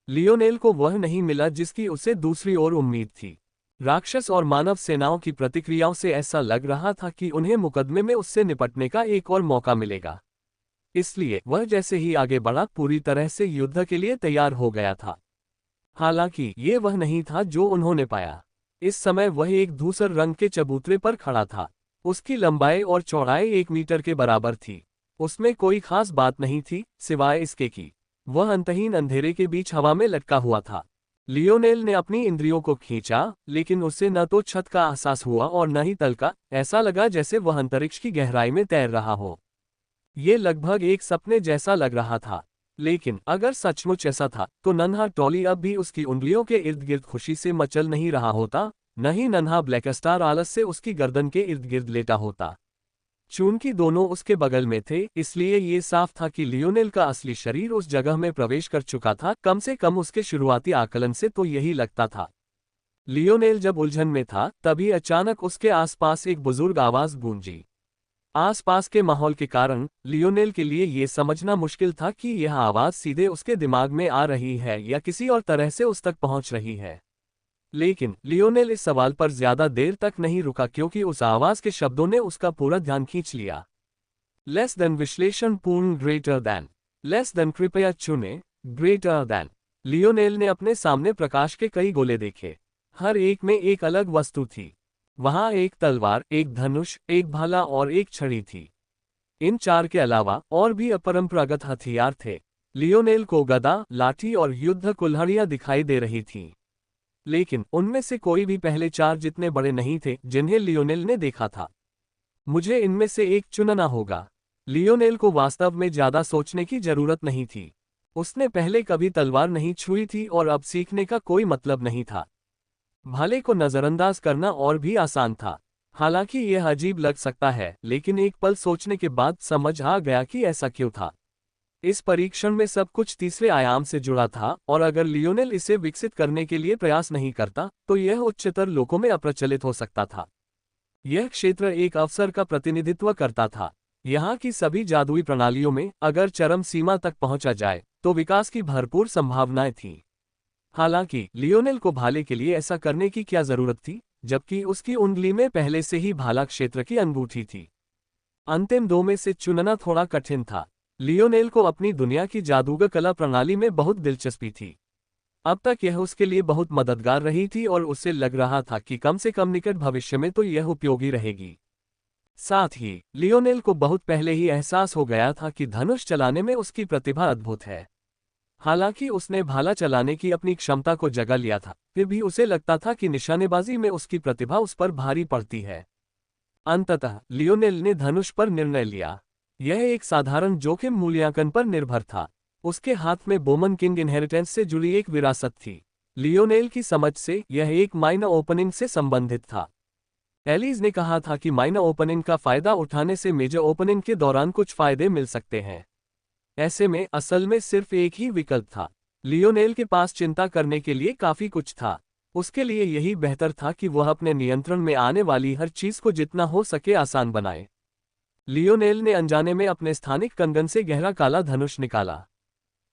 लियोनेल को वह नहीं मिला जिसकी उसे दूसरी ओर उम्मीद थी। राक्षस और मानव सेनाओं की प्रतिक्रियाओं से ऐसा लग रहा था कि उन्हें मुकदमे में उससे निपटने का एक और मौका मिलेगा। इसलिए वह जैसे ही आगे बढ़ा, पूरी तरह से युद्ध के लिए तैयार हो गया था। हालांकि ये वह नहीं था जो उन्होंने पाया। इस समय वह एक धूसर रंग के चबूतरे पर खड़ा था। उसकी लंबाई और चौड़ाई 1 मीटर के बराबर थी। उसमें कोई खास बात नहीं थी, सिवाय इसके कि वह अंतहीन अंधेरे के बीच हवा में लटका हुआ था। लियोनेल ने अपनी इंद्रियों को खींचा, लेकिन उसे न तो छत का एहसास हुआ और न ही तल का। ऐसा लगा जैसे वह अंतरिक्ष की गहराई में तैर रहा हो। ये लगभग एक सपने जैसा लग रहा था, लेकिन अगर सचमुच ऐसा था तो नन्हा टॉली अब भी उसकी उंगलियों के इर्द गिर्द खुशी से मचल नहीं रहा होता। न ही नन्हा ब्लैकस्टार आलस से उसकी गर्दन के इर्द गिर्द लेटा होता। चूंकि दोनों उसके बगल में थे, इसलिए ये साफ था कि लियोनेल का असली शरीर उस जगह में प्रवेश कर चुका था, कम से कम उसके शुरुआती आकलन से तो यही लगता था। लियोनेल जब उलझन में था, तभी अचानक उसके आसपास एक बुजुर्ग आवाज गूंजी। आसपास के माहौल के कारण लियोनेल के लिए यह समझना मुश्किल था कि यह आवाज सीधे उसके दिमाग में आ रही है या किसी और तरह से उस तक पहुंच रही है। लेकिन लियोनेल इस सवाल पर ज्यादा देर तक नहीं रुका, क्योंकि उस आवाज के शब्दों ने उसका पूरा ध्यान खींच लिया। लेस देन विश्लेषण पूर्ण, ग्रेटर देन। लेस देन कृपया चुने, ग्रेटर देन। लियोनेल ने अपने सामने प्रकाश के कई गोले देखे। हर एक में एक अलग वस्तु थी। वहां एक तलवार, एक धनुष, एक भाला और एक छड़ी थी। इन चार के अलावा और भी अपरंपरागत हथियार थे। लियोनेल को गदा, लाठी और युद्ध कुल्हाड़ियां दिखाई दे रही थीं। लेकिन उनमें से कोई भी पहले चार जितने बड़े नहीं थे जिन्हें लियोनेल ने देखा था। मुझे इनमें से एक चुनना होगा। लियोनेल को वास्तव में ज्यादा सोचने की जरूरत नहीं थी। उसने पहले कभी तलवार नहीं छुई थी और अब सीखने का कोई मतलब नहीं था। भाले को नजरअंदाज करना और भी आसान था। हालांकि यह अजीब लग सकता है, लेकिन एक पल सोचने के बाद समझ आ गया कि ऐसा क्यों था। इस परीक्षण में सब कुछ तीसरे आयाम से जुड़ा था, और अगर लियोनेल इसे विकसित करने के लिए प्रयास नहीं करता तो यह उच्चतर लोकों में अप्रचलित हो सकता था। यह क्षेत्र एक अवसर का प्रतिनिधित्व करता था। यहाँ की सभी जादुई प्रणालियों में अगर चरम सीमा तक पहुंचा जाए तो विकास की भरपूर संभावनाएं थीं। हालांकि लियोनेल को भाले के लिए ऐसा करने की क्या जरूरत थी, जबकि उसकी उंगली में पहले से ही भाला क्षेत्र की अंगूठी थी। अंतिम दो में से चुनना थोड़ा कठिन था। लियोनेल को अपनी दुनिया की जादूगर कला प्रणाली में बहुत दिलचस्पी थी। अब तक यह उसके लिए बहुत मददगार रही थी और उसे लग रहा था कि कम से कम निकट भविष्य में तो यह उपयोगी रहेगी। साथ ही लियोनेल को बहुत पहले ही एहसास हो गया था कि धनुष चलाने में उसकी प्रतिभा अद्भुत है। हालांकि उसने भाला चलाने की अपनी क्षमता को जगा लिया था, फिर भी उसे लगता था कि निशानेबाजी में उसकी प्रतिभा उस पर भारी पड़ती है। अंततः लियोनेल ने धनुष पर निर्णय लिया। यह एक साधारण जोखिम मूल्यांकन पर निर्भर था। उसके हाथ में बोमन किंग इनहेरिटेंस से जुड़ी एक विरासत थी। लियोनेल की समझ से यह एक माइनर ओपनिंग से संबंधित था। एलिस ने कहा था कि माइनर ओपनिंग का फायदा उठाने से मेजर ओपनिंग के दौरान कुछ फायदे मिल सकते हैं। ऐसे में असल में सिर्फ एक ही विकल्प था। लियोनेल के पास चिंता करने के लिए काफी कुछ था। उसके लिए यही बेहतर था कि वह अपने नियंत्रण में आने वाली हर चीज को जितना हो सके आसान बनाए। लियोनेल ने अनजाने में अपने स्थानिक कंगन से गहरा काला धनुष निकाला।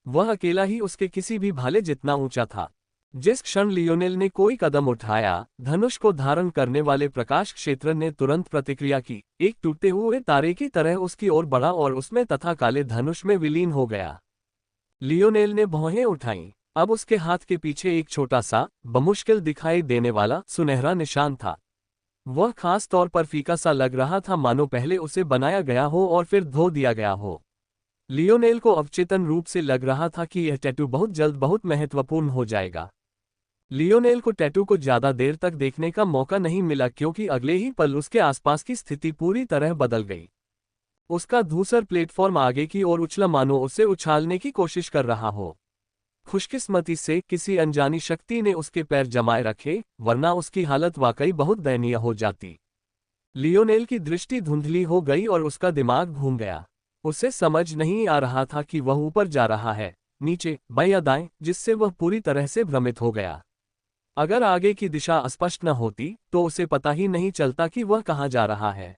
वह अकेला ही उसके किसी भी भाले जितना ऊंचा था। जिस क्षण लियोनेल ने कोई कदम उठाया, धनुष को धारण करने वाले प्रकाश क्षेत्र ने तुरंत प्रतिक्रिया की, एक टूटते हुए तारे की तरह उसकी ओर बढ़ा और उसमें तथा काले धनुष में विलीन हो गया। लियोनेल ने भौहें उठाईं। अब उसके हाथ के पीछे एक छोटा सा, बमुश्किल दिखाई देने वाला सुनहरा निशान था। वह खास तौर पर फीका सा लग रहा था, मानो पहले उसे बनाया गया हो और फिर धो दिया गया हो। लियोनेल को अवचेतन रूप से लग रहा था कि यह टैटू बहुत जल्द बहुत महत्वपूर्ण हो जाएगा। लियोनेल को टैटू को ज्यादा देर तक देखने का मौका नहीं मिला, क्योंकि अगले ही पल उसके आसपास की स्थिति पूरी तरह बदल गई। उसका धूसर प्लेटफॉर्म आगे की ओर उछला, मानो उसे उछालने की कोशिश कर रहा हो। खुशकिस्मती से किसी अनजानी शक्ति ने उसके पैर जमाए रखे, वरना उसकी हालत वाकई बहुत दयनीय हो जाती। लियोनेल की दृष्टि धुंधली हो गई और उसका दिमाग घूम गया। उसे समझ नहीं आ रहा था कि वह ऊपर जा रहा है, नीचे, बाएं या दाएं, जिससे वह पूरी तरह से भ्रमित हो गया। अगर आगे की दिशा अस्पष्ट न होती तो उसे पता ही नहीं चलता कि वह कहाँ जा रहा है।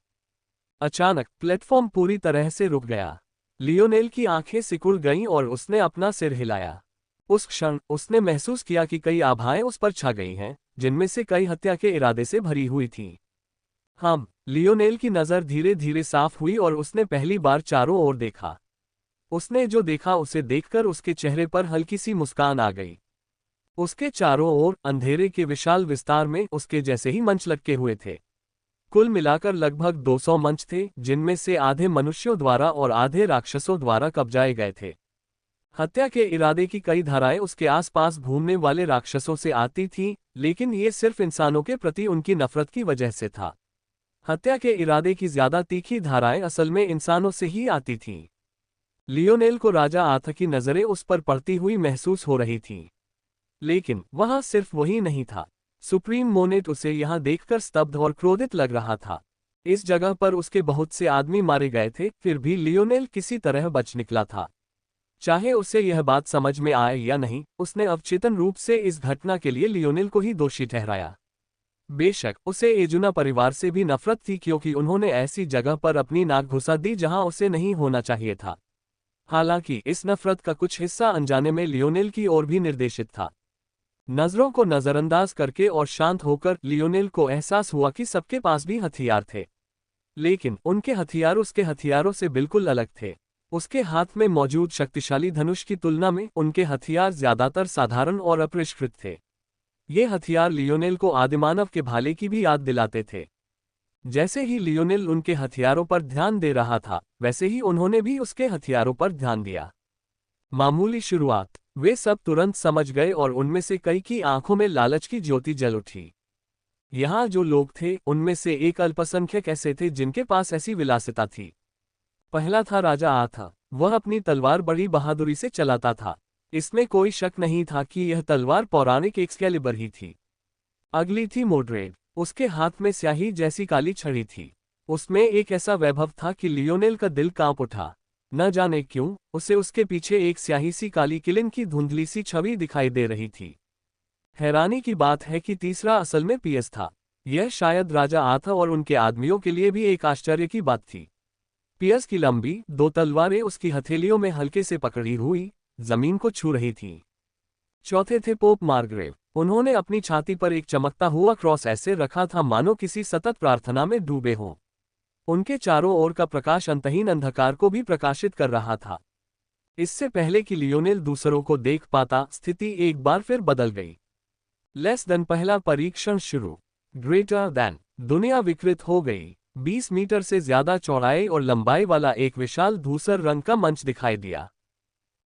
अचानक प्लेटफॉर्म पूरी तरह से रुक गया। लियोनेल की आंखें सिकुड़ गईं और उसने अपना सिर हिलाया। उस क्षण उसने महसूस किया कि कई आभाएं उस पर छा गई हैं, जिनमें से कई हत्या के इरादे से भरी हुई थीं। लियोनेल की नज़र धीरे धीरे साफ हुई और उसने पहली बार चारों ओर देखा। उसने जो देखा उसे देखकर उसके चेहरे पर हल्की सी मुस्कान आ गई। उसके चारों ओर अंधेरे के विशाल विस्तार में उसके जैसे ही मंच लटके हुए थे। कुल मिलाकर लगभग 200 मंच थे, जिनमें से आधे मनुष्यों द्वारा और आधे राक्षसों द्वारा कब्जाए गए थे। हत्या के इरादे की कई धाराएं उसके आसपास घूमने वाले राक्षसों से आती थीं, लेकिन ये सिर्फ इंसानों के प्रति उनकी नफरत की वजह से था। हत्या के इरादे की ज्यादा तीखी धाराएं असल में इंसानों से ही आती थीं। लियोनेल को राजा आथ की नजरें उस पर पड़ती हुई महसूस हो रही थीं। लेकिन वहां सिर्फ वही नहीं था। सुप्रीम मोनेट उसे यहाँ देखकर स्तब्ध और क्रोधित लग रहा था। इस जगह पर उसके बहुत से आदमी मारे गए थे, फिर भी लियोनेल किसी तरह बच निकला था। चाहे उसे यह बात समझ में आए या नहीं, उसने अवचेतन रूप से इस घटना के लिए लियोनेल को ही दोषी ठहराया। बेशक उसे एजुना परिवार से भी नफरत थी, क्योंकि उन्होंने ऐसी जगह पर अपनी नाक घुसा दी जहां उसे नहीं होना चाहिए था। हालांकि इस नफरत का कुछ हिस्सा अनजाने में लियोनेल की ओर भी निर्देशित था। नजरों को नजरअंदाज करके और शांत होकर लियोनेल को एहसास हुआ कि सबके पास भी हथियार थे, लेकिन उनके हथियार उसके हथियारों से बिल्कुल अलग थे। उसके हाथ में मौजूद शक्तिशाली धनुष की तुलना में उनके हथियार ज्यादातर साधारण और अपरिष्कृत थे। ये हथियार लियोनेल को आदिमानव के भाले की भी याद दिलाते थे। जैसे ही लियोनेल उनके हथियारों पर ध्यान दे रहा था, वैसे ही उन्होंने भी उसके हथियारों पर ध्यान दिया। मामूली शुरुआत, वे सब तुरंत समझ गए और उनमें से कई की आंखों में लालच की ज्योति जल उठी। यहाँ जो लोग थे, उनमें से एक अल्पसंख्यक ऐसे थे जिनके पास ऐसी विलासिता थी। पहला था राजा आथा। वह अपनी तलवार बड़ी बहादुरी से चलाता था। इसमें कोई शक नहीं था कि यह तलवार पौराणिक एक्सकैलिबर ही थी। अगली थी मोड्रेड। उसके हाथ में स्याही जैसी काली छड़ी थी। उसमें एक ऐसा वैभव था कि लियोनेल का दिल कांप उठा। न जाने क्यों उसे उसके पीछे एक स्याही सी काली किलिन की धुंधली सी छवि दिखाई दे रही थी। हैरानी की बात है कि तीसरा असल में पियस था। यह शायद राजा आथा और उनके आदमियों के लिए भी एक आश्चर्य की बात थी। पियस की लंबी दो तलवारें उसकी हथेलियों में हल्के से पकड़ी हुई जमीन को छू रही थीं। चौथे थे पोप मार्ग्रेव। उन्होंने अपनी छाती पर एक चमकता हुआ क्रॉस ऐसे रखा था मानो किसी सतत प्रार्थना में डूबे हों। उनके चारों ओर का प्रकाश अंतहीन अंधकार को भी प्रकाशित कर रहा था। इससे पहले कि लियोनेल दूसरों को देख पाता, स्थिति एक बार फिर बदल गई। लेस देन पहला परीक्षण शुरू। ग्रेटर देन दुनिया विकृत हो गई। 20 मीटर से ज्यादा चौड़ाई और लंबाई वाला एक विशाल धूसर रंग का मंच दिखाई दिया।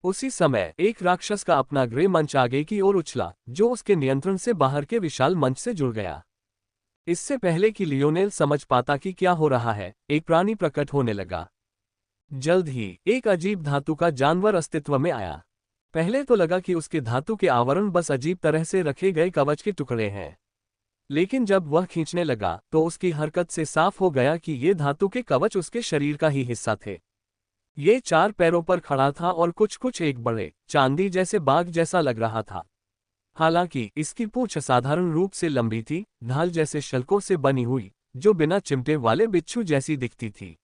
उसी समय एक राक्षस का अपना ग्रे मंच आगे की ओर उछला, जो उसके नियंत्रण से बाहर के विशाल मंच से जुड़ गया। इससे पहले कि लियोनेल समझ पाता कि क्या हो रहा है, एक प्राणी प्रकट होने लगा। जल्द ही एक अजीब धातु का जानवर अस्तित्व में आया। पहले तो लगा कि उसके धातु के आवरण बस अजीब तरह से रखे गए कवच के टुकड़े हैं, लेकिन जब वह खींचने लगा तो उसकी हरकत से साफ हो गया कि ये धातु के कवच उसके शरीर का ही हिस्सा थे। ये 4 पैरों पर खड़ा था और कुछ एक बड़े चांदी जैसे बाघ जैसा लग रहा था। हालांकि इसकी पूंछ साधारण रूप से लंबी थी, ढाल जैसे शल्कों से बनी हुई, जो बिना चिमटे वाले बिच्छू जैसी दिखती थी।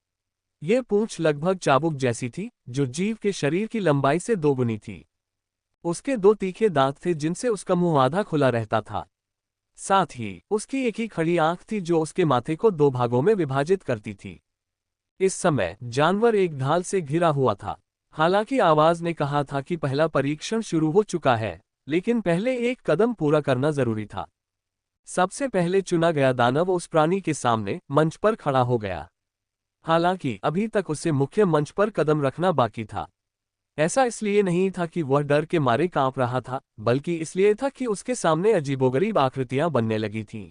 ये पूंछ लगभग चाबुक जैसी थी, जो जीव के शरीर की लंबाई से दोगुनी थी। उसके 2 तीखे दांत थे जिनसे उसका मुंह आधा खुला रहता था। साथ ही उसकी एक ही खड़ी आंख थी जो उसके माथे को 2 भागों में विभाजित करती थी। इस समय जानवर एक ढाल से घिरा हुआ था। हालांकि आवाज ने कहा था कि पहला परीक्षण शुरू हो चुका है, लेकिन पहले एक कदम पूरा करना जरूरी था। सबसे पहले चुना गया दानव उस प्राणी के सामने मंच पर खड़ा हो गया। हालांकि अभी तक उसे मुख्य मंच पर कदम रखना बाकी था। ऐसा इसलिए नहीं था कि वह डर के मारे कांप रहा था, बल्कि इसलिए था कि उसके सामने अजीबोगरीब आकृतियां बनने लगी थीं।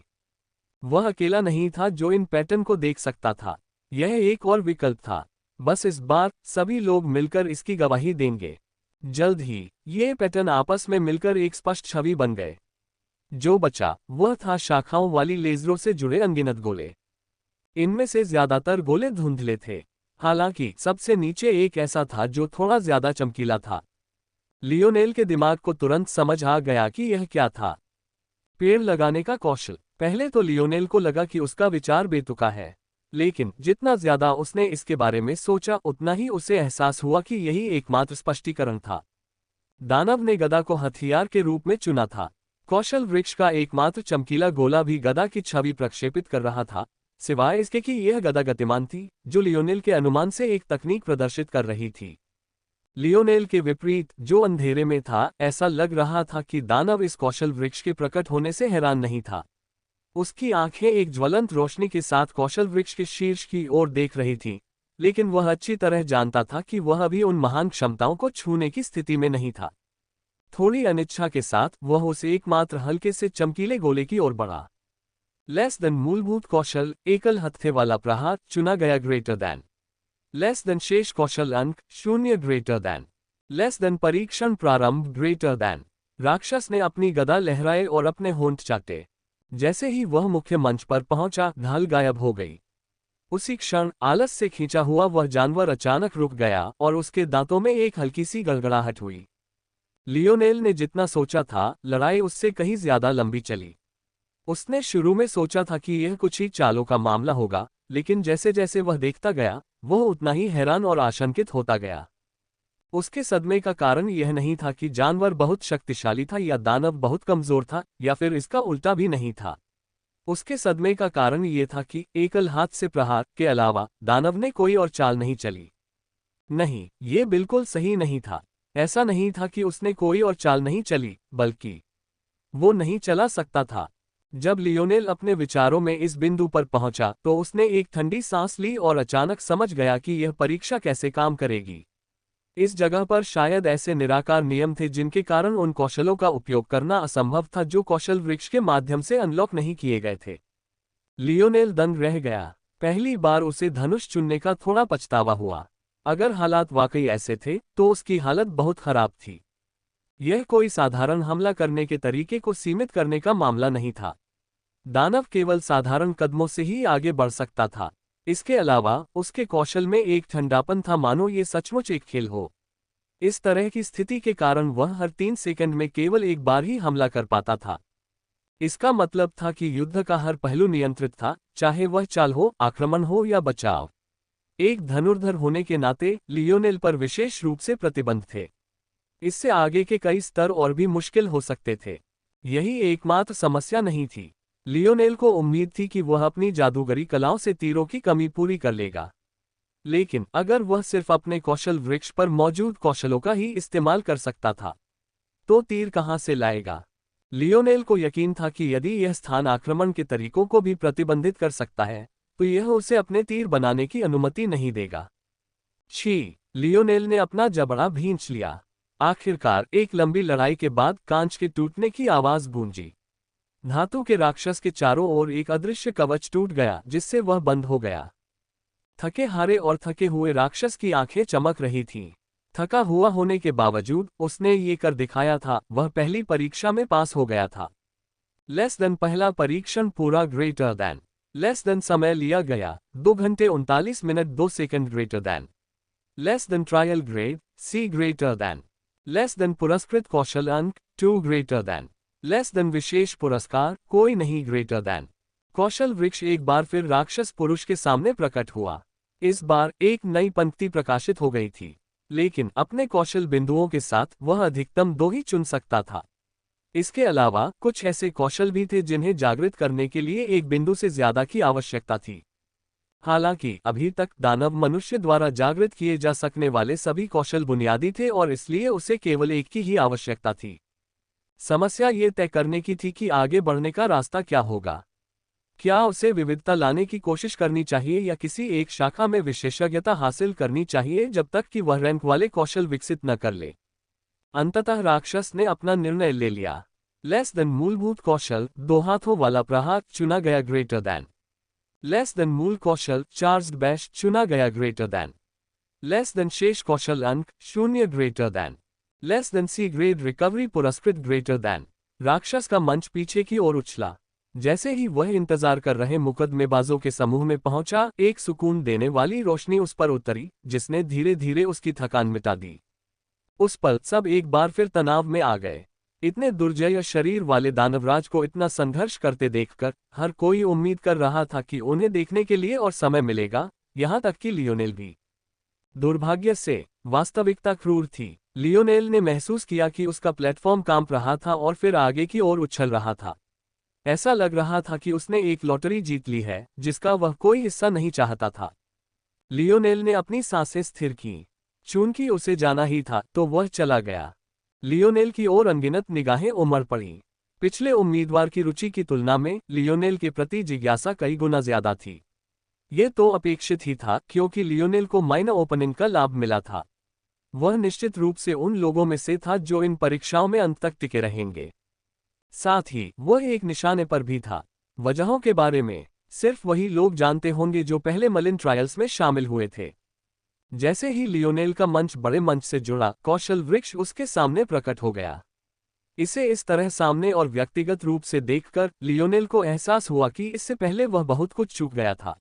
वह अकेला नहीं था जो इन पैटर्न को देख सकता था। यह एक और विकल्प था। बस इस बार सभी लोग मिलकर इसकी गवाही देंगे। जल्द ही ये पैटर्न आपस में मिलकर एक स्पष्ट छवि बन गए। जो बचा वह था शाखाओं वाली लेजरों से जुड़े अनगिनत गोले। इनमें से ज्यादातर गोले धुंधले थे। हालांकि सबसे नीचे एक ऐसा था जो थोड़ा ज्यादा चमकीला था। लियोनेल के दिमाग को तुरंत समझ आ गया कि यह क्या था। पेड़ लगाने का कौशल। पहले तो लियोनेल को लगा कि उसका विचार बेतुका है, लेकिन जितना ज्यादा उसने इसके बारे में सोचा, उतना ही उसे एहसास हुआ कि यही एकमात्र स्पष्टीकरण था। दानव ने गदा को हथियार के रूप में चुना था। कौशल वृक्ष का एकमात्र चमकीला गोला भी गदा की छवि प्रक्षेपित कर रहा था, सिवाय इसके कि यह गदा गतिमान थी, जो लियोनेल के अनुमान से एक तकनीक प्रदर्शित कर रही थी। लियोनेल के विपरीत, जो अंधेरे में था, ऐसा लग रहा था कि दानव इस कौशल वृक्ष के प्रकट होने से हैरान नहीं था। उसकी आंखें एक ज्वलंत रोशनी के साथ कौशल वृक्ष के शीर्ष की ओर देख रही थीं, लेकिन वह अच्छी तरह जानता था कि वह अभी उन महान क्षमताओं को छूने की स्थिति में नहीं था। थोड़ी अनिच्छा के साथ वह उस एकमात्र हल्के से चमकीले गोले की ओर बढ़ा। लेस देन मूलभूत कौशल, एकल हत्थे वाला प्रहार, चुना गया ग्रेटर दैन। लेस देन शेष कौशल अंक, 0 ग्रेटर दैन। लेस देन परीक्षण प्रारंभ, ग्रेटर दैन। राक्षस ने अपनी गदा लहराए और अपने होंठ चाटे। जैसे ही वह मुख्य मंच पर पहुंचा, ढाल गायब हो गई। उसी क्षण आलस से खींचा हुआ वह जानवर अचानक रुक गया और उसके दांतों में एक हल्की सी गड़गड़ाहट हुई। लियोनेल ने जितना सोचा था, लड़ाई उससे कहीं ज्यादा लंबी चली। उसने शुरू में सोचा था कि यह कुछ ही चालों का मामला होगा, लेकिन जैसे जैसे वह देखता गया, वह उतना ही हैरान और आशंकित होता गया। उसके सदमे का कारण यह नहीं था कि जानवर बहुत शक्तिशाली था या दानव बहुत कमजोर था, या फिर इसका उल्टा भी नहीं था। उसके सदमे का कारण यह था कि एकल हाथ से प्रहार के अलावा दानव ने कोई और चाल नहीं चली। नहीं, ये बिल्कुल सही नहीं था। ऐसा नहीं था कि उसने कोई और चाल नहीं चली, बल्कि वो नहीं चला सकता था। जब लियोनेल अपने विचारों में इस बिंदु पर पहुंचा, तो उसने एक ठंडी सांस ली और अचानक समझ गया कि यह परीक्षा कैसे काम करेगी। इस जगह पर शायद ऐसे निराकार नियम थे जिनके कारण उन कौशलों का उपयोग करना असंभव था जो कौशल वृक्ष के माध्यम से अनलॉक नहीं किए गए थे। लियोनेल दंग रह गया। पहली बार उसे धनुष चुनने का थोड़ा पछतावा हुआ। अगर हालात वाकई ऐसे थे, तो उसकी हालत बहुत खराब थी। यह कोई साधारण हमला करने के तरीके को सीमित करने का मामला नहीं था। दानव केवल साधारण कदमों से ही आगे बढ़ सकता था। इसके अलावा उसके कौशल में एक ठंडापन था, मानो ये सचमुच एक खेल हो। इस तरह की स्थिति के कारण वह हर 3 सेकंड में केवल एक बार ही हमला कर पाता था। इसका मतलब था कि युद्ध का हर पहलू नियंत्रित था, चाहे वह चाल हो, आक्रमण हो या बचाव। एक धनुर्धर होने के नाते लियोनेल पर विशेष रूप से प्रतिबंध थे। इससे आगे के कई स्तर और भी मुश्किल हो सकते थे। यही एकमात्र समस्या नहीं थी। लियोनेल को उम्मीद थी कि वह अपनी जादूगरी कलाओं से तीरों की कमी पूरी कर लेगा। लेकिन अगर वह सिर्फ अपने कौशल वृक्ष पर मौजूद कौशलों का ही इस्तेमाल कर सकता था, तो तीर कहां से लाएगा? लियोनेल को यकीन था कि यदि यह स्थान आक्रमण के तरीकों को भी प्रतिबंधित कर सकता है, तो यह उसे अपने तीर बनाने की अनुमति नहीं देगा। छी! लियोनेल ने अपना जबड़ा भींच लिया। आखिरकार एक लंबी लड़ाई के बाद कांच के टूटने की आवाज गूंजी। धातु के राक्षस के चारों ओर एक अदृश्य कवच टूट गया, जिससे वह बंद हो गया। थके हारे और थके हुए राक्षस की आंखें चमक रही थीं। थका हुआ होने के बावजूद उसने ये कर दिखाया था, वह पहली परीक्षा में पास हो गया था। लेस देन पहला परीक्षण पूरा ग्रेटर देन। लेस देन समय लिया गया 2 घंटे 39 minute 2 second greater than. Less than trial grade C greater than. Less than पुरस्कृत कौशल अंक 2 ग्रेटर देन। लेस देन विशेष पुरस्कार कोई नहीं ग्रेटर देन। कौशल वृक्ष एक बार फिर राक्षस पुरुष के सामने प्रकट हुआ। इस बार एक नई पंक्ति प्रकाशित हो गई थी, लेकिन अपने कौशल बिंदुओं के साथ वह अधिकतम 2 ही चुन सकता था। इसके अलावा कुछ ऐसे कौशल भी थे जिन्हें जागृत करने के लिए एक बिंदु से ज्यादा की आवश्यकता थी। हालांकि अभी तक दानव मनुष्य द्वारा जागृत किए जा सकने वाले सभी कौशल बुनियादी थे और इसलिए उसे केवल एक की ही आवश्यकता थी। समस्या ये तय करने की थी कि आगे बढ़ने का रास्ता क्या होगा। क्या उसे विविधता लाने की कोशिश करनी चाहिए या किसी एक शाखा में विशेषज्ञता हासिल करनी चाहिए जब तक कि वह रैंक वाले कौशल विकसित न कर ले। अंततः राक्षस ने अपना निर्णय ले लिया। लेस देन मूलभूत कौशल 2 हाथों वाला प्रहार चुना गया ग्रेटर देन। लेस देन मूल कौशल चार्ज्ड बैश चुना गया ग्रेटर देन। लेस देन शेष कौशल अंक 0 greater than. Less then C grade recovery पुरस्कृत ग्रेटर देन। राक्षस का मंच पीछे की ओर उछला। जैसे ही वह इंतजार कर रहे मुकदमेबाजों के समूह में पहुंचा, एक सुकून देने वाली रोशनी उस पर उतरी, जिसने धीरे धीरे उसकी थकान मिटा दी। उस पल सब एक बार फिर तनाव में आ गए। इतने दुर्जय शरीर वाले दानवराज को इतना संघर्ष करते देखकर हर कोई उम्मीद कर रहा था कि उन्हें देखने के लिए और समय मिलेगा, यहां तक कि लियोनेल भी। दुर्भाग्य से वास्तविकता क्रूर थी। लियोनेल ने महसूस किया कि उसका प्लेटफॉर्म कांप रहा था और फिर आगे की ओर उछल रहा था। ऐसा लग रहा था कि उसने एक लॉटरी जीत ली है, जिसका वह कोई हिस्सा नहीं चाहता था। लियोनेल ने अपनी सांसें स्थिर की। चूंकि उसे जाना ही था, तो वह चला गया। लियोनेल की ओर अनगिनत निगाहें उमड़ पड़ी। पिछले उम्मीदवार की रुचि की तुलना में लियोनेल के प्रति जिज्ञासा कई गुना ज्यादा थी। ये तो अपेक्षित ही था, क्योंकि लियोनेल को माइनर ओपनिंग का लाभ मिला था। वह निश्चित रूप से उन लोगों में से था जो इन परीक्षाओं में अंत तक टिके रहेंगे। साथ ही वह एक निशाने पर भी था। वजहों के बारे में सिर्फ वही लोग जानते होंगे जो पहले मलिन ट्रायल्स में शामिल हुए थे। जैसे ही लियोनेल का मंच बड़े मंच से जुड़ा, कौशल वृक्ष उसके सामने प्रकट हो गया। इसे इस तरह सामने और व्यक्तिगत रूप से देखकर लियोनेल को एहसास हुआ कि इससे पहले वह बहुत कुछ चूक गया था।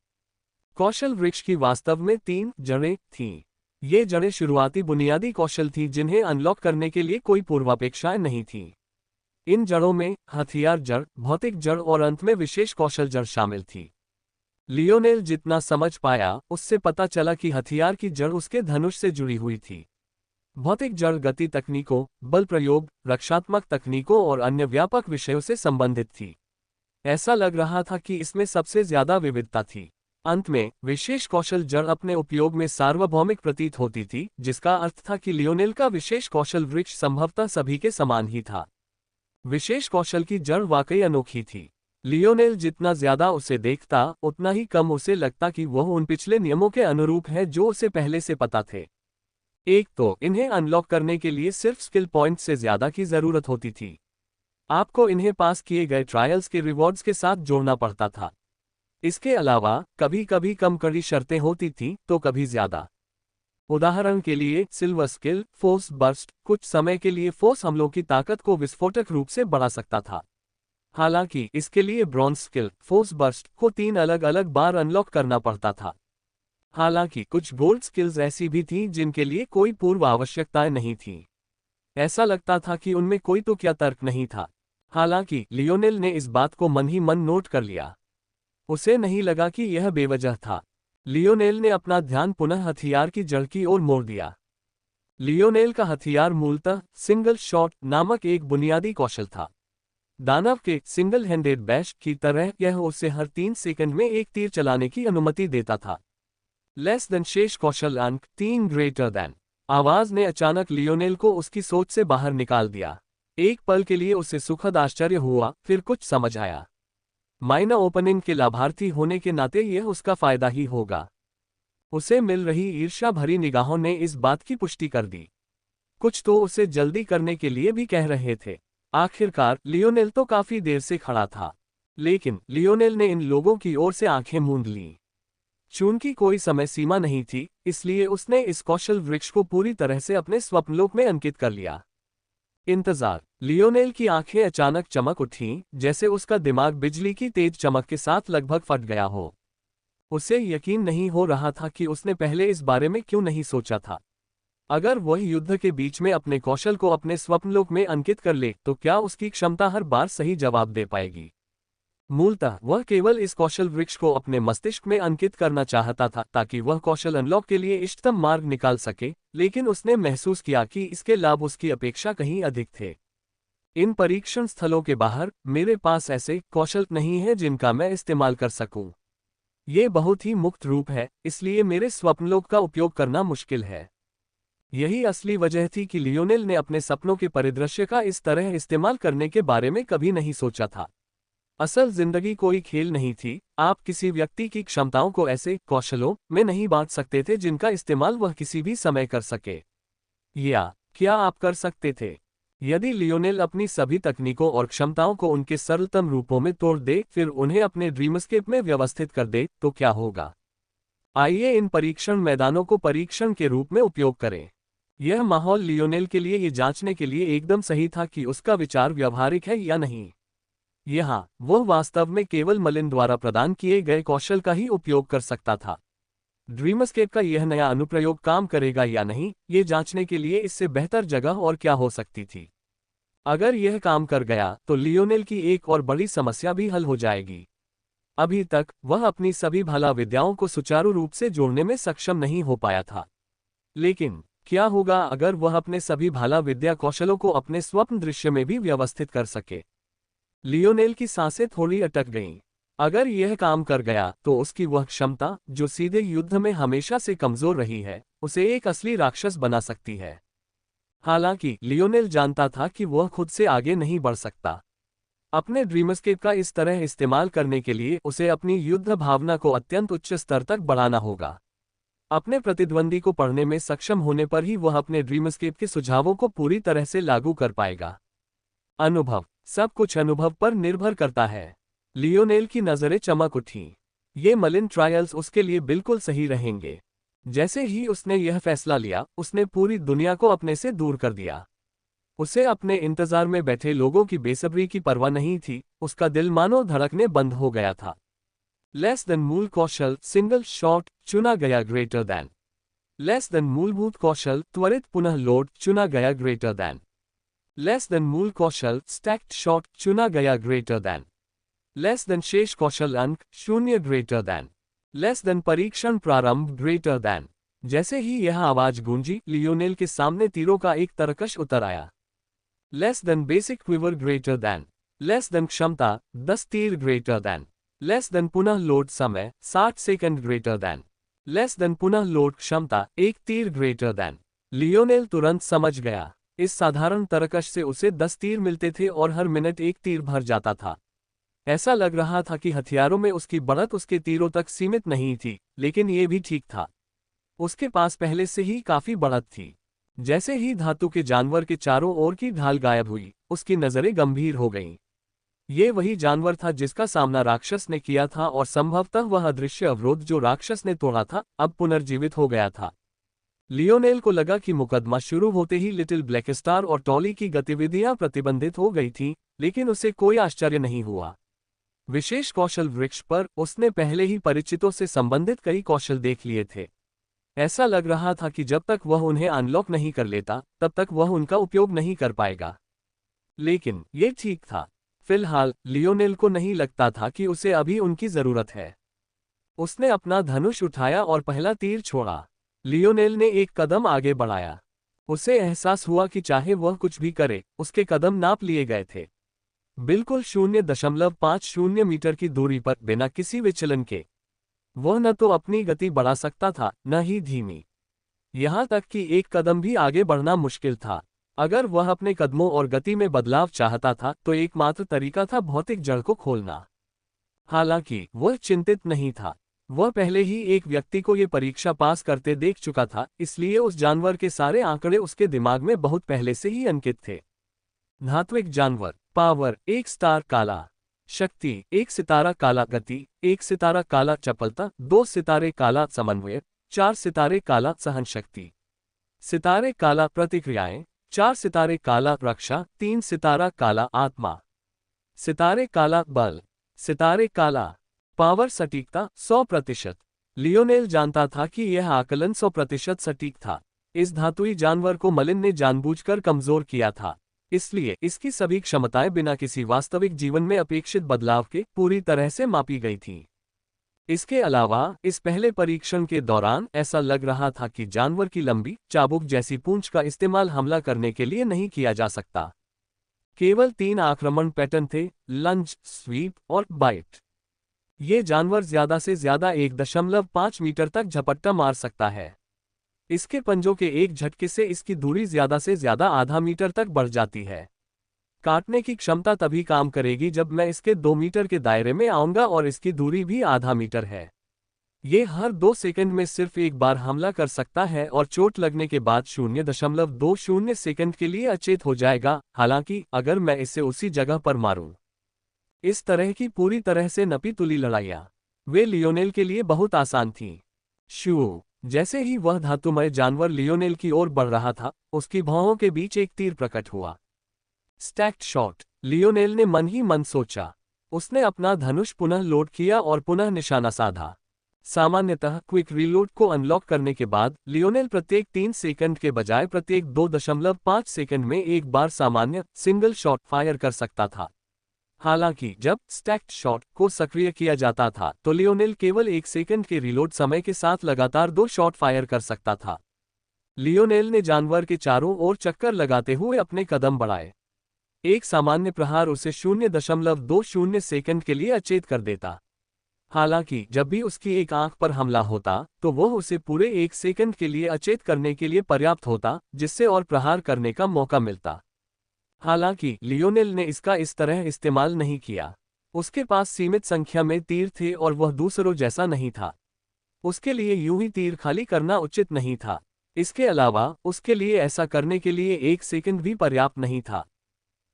कौशल वृक्ष की वास्तव में 3 जड़ें थीं। ये जड़ें शुरुआती बुनियादी कौशल थीं जिन्हें अनलॉक करने के लिए कोई पूर्वापेक्षाएं नहीं थीं। इन जड़ों में हथियार जड़, भौतिक जड़ और अंत में विशेष कौशल जड़ शामिल थी। लियोनेल जितना समझ पाया, उससे पता चला कि हथियार की जड़ उसके धनुष से जुड़ी हुई थी। भौतिक जड़ गति तकनीकों, बल प्रयोग, रक्षात्मक तकनीकों और अन्य व्यापक विषयों से संबंधित थी। ऐसा लग रहा था कि इसमें सबसे ज्यादा विविधता थी। अंत में विशेष कौशल जड़ अपने उपयोग में सार्वभौमिक प्रतीत होती थी, जिसका अर्थ था कि लियोनेल का विशेष कौशल वृक्ष संभवतः सभी के समान ही था। विशेष कौशल की जड़ वाकई अनोखी थी। लियोनेल जितना ज्यादा उसे देखता, उतना ही कम उसे लगता कि वह उन पिछले नियमों के अनुरूप है जो उसे पहले से पता थे। एक तो इन्हें अनलॉक करने के लिए सिर्फ स्किल पॉइंट से ज्यादा की जरूरत होती थी। आपको इन्हें पास किए गए ट्रायल्स के रिवॉर्ड्स के साथ जोड़ना पड़ता था। इसके अलावा कभी कभी कम कड़ी शर्तें होती थीं, तो कभी ज्यादा। उदाहरण के लिए सिल्वर स्किल, फोर्स बर्स्ट, कुछ समय के लिए फोर्स हमलों की ताकत को विस्फोटक रूप से बढ़ा सकता था। हालांकि इसके लिए ब्रॉन्ज स्किल, फोर्स बर्स्ट, को 3 अलग अलग बार अनलॉक करना पड़ता था। हालांकि कुछ गोल्ड स्किल्स ऐसी भी थीं जिनके लिए कोई पूर्व आवश्यकताएं नहीं थीं। ऐसा लगता था कि उनमें कोई तो क्या तर्क नहीं था। हालांकि लियोनेल ने इस बात को मन ही मन नोट कर लिया। उसे नहीं लगा कि यह बेवजह था। लियोनेल ने अपना ध्यान पुनः हथियार की जड़ की ओर मोड़ दिया। लियोनेल का हथियार मूलतः सिंगल शॉट नामक एक बुनियादी कौशल था। दानव के सिंगल हैंडेड बैश की तरह यह उसे हर 3 सेकंड में एक तीर चलाने की अनुमति देता था। लेस देन शेष कौशल अंक 3 ग्रेटर देन। आवाज ने अचानक लियोनेल को उसकी सोच से बाहर निकाल दिया। एक पल के लिए उसे सुखद आश्चर्य हुआ, फिर कुछ समझ आया। माइना ओपनिंग के लाभार्थी होने के नाते यह उसका फायदा ही होगा। उसे मिल रही ईर्ष्या भरी निगाहों ने इस बात की पुष्टि कर दी। कुछ तो उसे जल्दी करने के लिए भी कह रहे थे। आखिरकार लियोनेल तो काफी देर से खड़ा था, लेकिन लियोनेल ने इन लोगों की ओर से आंखें मूंद लीं। चूंकि कोई समय सीमा नहीं थी, इसलिए उसने इस कौशल वृक्ष को पूरी तरह से अपने स्वप्नलोक में अंकित कर लिया। इंतजार। लियोनेल की आंखें अचानक चमक उठीं, जैसे उसका दिमाग बिजली की तेज चमक के साथ लगभग फट गया हो। उसे यकीन नहीं हो रहा था कि उसने पहले इस बारे में क्यों नहीं सोचा था। अगर वह युद्ध के बीच में अपने कौशल को अपने स्वप्नलोक में अंकित कर ले, तो क्या उसकी क्षमता हर बार सही जवाब दे पाएगी? मूलतः वह केवल इस कौशल वृक्ष को अपने मस्तिष्क में अंकित करना चाहता था ताकि वह कौशल अनलॉक के लिए इष्टतम मार्ग निकाल सके, लेकिन उसने महसूस किया कि इसके लाभ उसकी अपेक्षा कहीं अधिक थे। इन परीक्षण स्थलों के बाहर मेरे पास ऐसे कौशल नहीं है जिनका मैं इस्तेमाल कर सकूं। ये बहुत ही मुक्त रूप है, इसलिए मेरे स्वप्नलोक का उपयोग करना मुश्किल है। यही असली वजह थी कि लियोनेल ने अपने सपनों के परिदृश्य का इस तरह इस्तेमाल करने के बारे में कभी नहीं सोचा था। असल जिंदगी कोई खेल नहीं थी। आप किसी व्यक्ति की क्षमताओं को ऐसे कौशलों में नहीं बांट सकते थे जिनका इस्तेमाल वह किसी भी समय कर सके। या क्या आप कर सकते थे? यदि लियोनेल अपनी सभी तकनीकों और क्षमताओं को उनके सरलतम रूपों में तोड़ दे, फिर उन्हें अपने ड्रीमस्केप में व्यवस्थित कर दे, तो क्या होगा? आइए इन परीक्षण मैदानों को परीक्षण के रूप में उपयोग करें। यह माहौल लियोनेल के लिए ये जांचने के लिए एकदम सही था कि उसका विचार व्यवहारिक है या नहीं। यहाँ वह वास्तव में केवल मलिन द्वारा प्रदान किए गए कौशल का ही उपयोग कर सकता था। ड्रीमस्केप का यह नया अनुप्रयोग काम करेगा या नहीं, ये जांचने के लिए इससे बेहतर जगह और क्या हो सकती थी। अगर यह काम कर गया तो लियोनेल की एक और बड़ी समस्या भी हल हो जाएगी। अभी तक वह अपनी सभी भाला विद्याओं को सुचारू रूप से जोड़ने में सक्षम नहीं हो पाया था। लेकिन क्या होगा अगर वह अपने सभी भाला विद्या कौशलों को अपने स्वप्न दृश्य में भी व्यवस्थित कर सके? लियोनेल की सांसें थोड़ी अटक गईं। अगर यह काम कर गया तो उसकी वह क्षमता, जो सीधे युद्ध में हमेशा से कमजोर रही है, उसे एक असली राक्षस बना सकती है। हालांकि लियोनेल जानता था कि वह खुद से आगे नहीं बढ़ सकता। अपने ड्रीमस्केप का इस तरह इस्तेमाल करने के लिए उसे अपनी युद्ध भावना को अत्यंत उच्च स्तर तक बढ़ाना होगा। अपने प्रतिद्वंदी को पढ़ने में सक्षम होने पर ही वह अपने ड्रीमस्केप के सुझावों को पूरी तरह से लागू कर पाएगा। अनुभव। सब कुछ अनुभव पर निर्भर करता है। लियोनेल की नजरें चमक उठीं। ये मलिन ट्रायल्स उसके लिए बिल्कुल सही रहेंगे। जैसे ही उसने यह फैसला लिया, उसने पूरी दुनिया को अपने से दूर कर दिया। उसे अपने इंतजार में बैठे लोगों की बेसब्री की परवाह नहीं थी, उसका दिल मानो धड़कने बंद हो गया था। लेस देन मूल कौशल सिंगल शॉट चुना गया ग्रेटर दैन। लेस देन मूलभूत कौशल त्वरित पुनः लोड चुना गया ग्रेटर दैन। लेस देन मूल कौशल स्टैक्ड शॉट चुना गया ग्रेटर दैन। लेस देन शेष कौशल अंक शून्य ग्रेटर दैन। लेस देन परीक्षण प्रारंभ ग्रेटर दैन। जैसे ही यह आवाज गूंजी, लियोनेल के सामने तीरों का एक तरकश उतर आया। Less than basic quiver greater than. Less than क्षमता 10 तीर ग्रेटर दैन। लेस देन पुनः लोड समय 60 second greater than. Less than पुनः लोड क्षमता 1 तीर ग्रेटर दैन। लियोनेल तुरंत समझ गया। इस साधारण तरकश से उसे 10 तीर मिलते थे और हर मिनट एक तीर भर जाता था। ऐसा लग रहा था कि हथियारों में उसकी बढ़त उसके तीरों तक सीमित नहीं थी, लेकिन ये भी ठीक था। उसके पास पहले से ही काफी बढ़त थी। जैसे ही धातु के जानवर के चारों ओर की ढाल गायब हुई, उसकी नजरें गंभीर हो गईं। ये वही जानवर था जिसका सामना राक्षस ने किया था और संभवतः वह अदृश्य अवरोध जो राक्षस ने तोड़ा था, अब पुनर्जीवित हो गया था। लियोनेल को लगा कि मुकदमा शुरू होते ही लिटिल ब्लैक स्टार और टॉली की गतिविधियां प्रतिबंधित हो गई थीं, लेकिन उसे कोई आश्चर्य नहीं हुआ। विशेष कौशल वृक्ष पर उसने पहले ही परिचितों से संबंधित कई कौशल देख लिए थे। ऐसा लग रहा था कि जब तक वह उन्हें अनलॉक नहीं कर लेता, तब तक वह उनका उपयोग नहीं कर पाएगा। लेकिन ये ठीक था। फिलहाल लियोनेल को नहीं लगता था कि उसे अभी उनकी जरूरत है। उसने अपना धनुष उठाया और पहला तीर छोड़ा। लियोनेल ने एक कदम आगे बढ़ाया। उसे एहसास हुआ कि चाहे वह कुछ भी करे, उसके कदम नाप लिए गए थे। बिल्कुल 0.50 मीटर की दूरी पर, बिना किसी विचलन के। वह न तो अपनी गति बढ़ा सकता था, न ही धीमी। यहां तक कि एक कदम भी आगे बढ़ना मुश्किल था। अगर वह अपने कदमों और गति में बदलाव चाहता था, तो एकमात्र तरीका था भौतिक जड़ को खोलना। हालांकि वह चिंतित नहीं था। वह पहले ही एक व्यक्ति को ये परीक्षा पास करते देख चुका था, इसलिए उस जानवर के सारे आंकड़े उसके दिमाग में बहुत पहले से ही अंकित थे। धात्विक जानवर पावर 1 स्टार काला, शक्ति 1 सितारा काला, गति 1 सितारा काला, चपलता 2 सितारे काला, समन्वय 4 सितारे काला, सहनशक्ति सितारे काला, प्रतिक्रियाएं 4 सितारे काला, रक्षा 3 सितारा काला, आत्मा सितारे काला, बल सितारे काला, पावर सटीकता 100%। लियोनेल जानता था कि यह आकलन 100% सटीक था। इस धातुई जानवर को मलिन ने जानबूझकर कमजोर किया था, इसलिए इसकी सभी क्षमताएं बिना किसी वास्तविक जीवन में अपेक्षित बदलाव के पूरी तरह से मापी गई थीं। इसके अलावा इस पहले परीक्षण के दौरान ऐसा लग रहा था कि जानवर की लंबी चाबुक जैसी पूंछ का इस्तेमाल हमला करने के लिए नहीं किया जा सकता। केवल 3 आक्रमण पैटर्न थे, लंज, स्वीप और बाइट। ये जानवर ज्यादा से ज्यादा 1.5 मीटर तक झपट्टा मार सकता है। इसके पंजों के एक झटके से इसकी दूरी ज्यादा से ज्यादा आधा मीटर तक बढ़ जाती है। काटने की क्षमता तभी काम करेगी जब मैं इसके 2 मीटर के दायरे में आऊंगा और इसकी दूरी भी आधा मीटर है। ये हर 2 सेकंड में सिर्फ एक बार हमला कर सकता है और चोट लगने के बाद 0.20 सेकंड के लिए अचेत हो जाएगा। हालांकि अगर मैं इसे उसी जगह पर मारूं। इस तरह की पूरी तरह से नपी तुली लड़ाइयां वे लियोनेल के लिए बहुत आसान थीं। शू जैसे ही वह धातुमय जानवर लियोनेल की ओर बढ़ रहा था, उसकी भौहों के बीच एक तीर प्रकट हुआ। स्टैक्ड शॉट, लियोनेल ने मन ही मन सोचा। उसने अपना धनुष पुनः लोड किया और पुनः निशाना साधा। सामान्यतः क्विक रीलोड को अनलॉक करने के बाद लियोनेल प्रत्येक 3 सेकंड के बजाय प्रत्येक 2.5 सेकंड में एक बार सामान्य सिंगल शॉट फायर कर सकता था। हालांकि जब स्टैक्ड शॉट को सक्रिय किया जाता था, तो लियोनेल केवल 1 सेकंड के रीलोड समय के साथ लगातार 2 शॉट फायर कर सकता था। लियोनेल ने जानवर के चारों ओर चक्कर लगाते हुए अपने कदम बढ़ाए। एक सामान्य प्रहार उसे 0.20 सेकंड के लिए अचेत कर देता। हालांकि जब भी उसकी एक आंख पर हमला होता, तो वह उसे पूरे 1 सेकंड के लिए अचेत करने के लिए पर्याप्त होता, जिससे और प्रहार करने का मौका मिलता। हालांकि लियोनेल ने इसका इस तरह इस्तेमाल नहीं किया। उसके पास सीमित संख्या में तीर थे और वह दूसरों जैसा नहीं था। उसके लिए यूं ही तीर खाली करना उचित नहीं था। इसके अलावा उसके लिए ऐसा करने के लिए 1 सेकंड भी पर्याप्त नहीं था।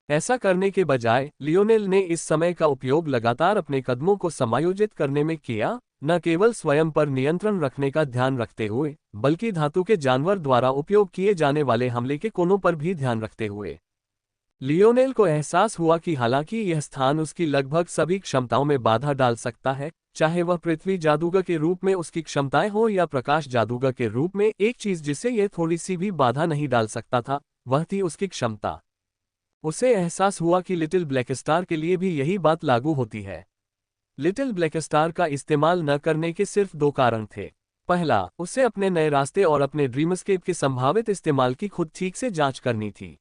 ऐसा करने के बजाय लियोनेल ने इस समय का उपयोग लगातार अपने कदमों को समायोजित करने में किया, न केवल स्वयं पर नियंत्रण रखने का ध्यान रखते हुए, बल्कि धातु के जानवर द्वारा उपयोग किए जाने वाले हमले के कोनों पर भी ध्यान रखते हुए। लियोनेल को एहसास हुआ कि हालांकि यह स्थान उसकी लगभग सभी क्षमताओं में बाधा डाल सकता है, चाहे वह पृथ्वी जादूगर के रूप में उसकी क्षमताएं हो या प्रकाश जादूगर के रूप में, एक चीज जिसे यह थोड़ी सी भी बाधा नहीं डाल सकता था, वह थी उसकी क्षमता। उसे एहसास हुआ कि लिटिल ब्लैक स्टार के लिए भी यही बात लागू होती है। लिटिल ब्लैक स्टार का इस्तेमाल न करने के सिर्फ दो कारण थे। पहला, उसे अपने नए रास्ते और अपने ड्रीमस्केप के संभावित इस्तेमाल की खुद ठीक से जांच करनी थी।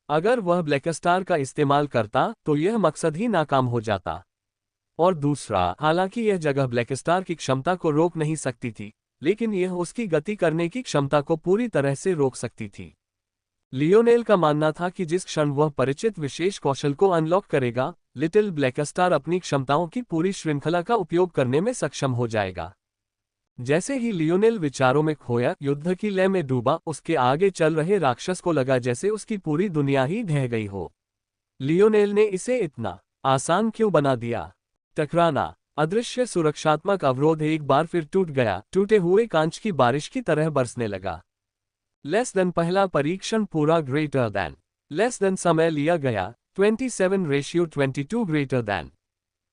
अगर वह ब्लैक स्टार का इस्तेमाल करता तो यह मकसद ही नाकाम हो जाता। और दूसरा, हालांकि यह जगह ब्लैक स्टार की क्षमता को रोक नहीं सकती थी, लेकिन यह उसकी गति करने की क्षमता को पूरी तरह से रोक सकती थी। लियोनेल का मानना था कि जिस क्षण वह परिचित विशेष कौशल को अनलॉक करेगा, लिटिल ब्लैक स्टार अपनी क्षमताओं की पूरी श्रृंखला का उपयोग करने में सक्षम हो जाएगा। जैसे ही लियोनेल विचारों में खोया, युद्ध की लय में डूबा, उसके आगे चल रहे राक्षस को लगा जैसे उसकी पूरी दुनिया ही ढह गई हो। लियोनेल ने इसे इतना आसान क्यों बना दिया? टकराना। अदृश्य सुरक्षात्मक अवरोध एक बार फिर टूट गया, टूटे हुए कांच की बारिश की तरह बरसने लगा। लेस देन पहला परीक्षण पूरा ग्रेटर देन। लेस देन समय लिया गया 27:22 greater than.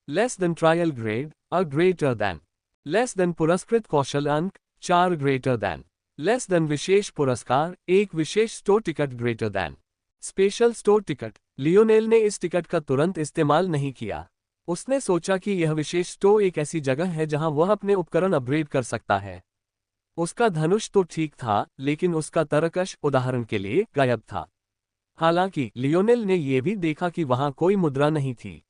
Less than trial grade अ ग्रेटर देन। लेस देन पुरस्कृत कौशल अंक 4 ग्रेटर देन। लेस देन विशेष पुरस्कार 1 विशेष store ticket greater than. Special store ticket. Lionel ने इस टिकट का तुरंत इस्तेमाल नहीं किया। उसने सोचा कि यह विशेष स्टोर एक ऐसी जगह है जहां वह अपने उपकरण अपग्रेड कर सकता है। उसका धनुष तो ठीक था, लेकिन उसका तरकश, उदाहरण के लिए, गायब था। हालांकि लियोनेल ने यह भी देखा कि वहां कोई मुद्रा नहीं थी।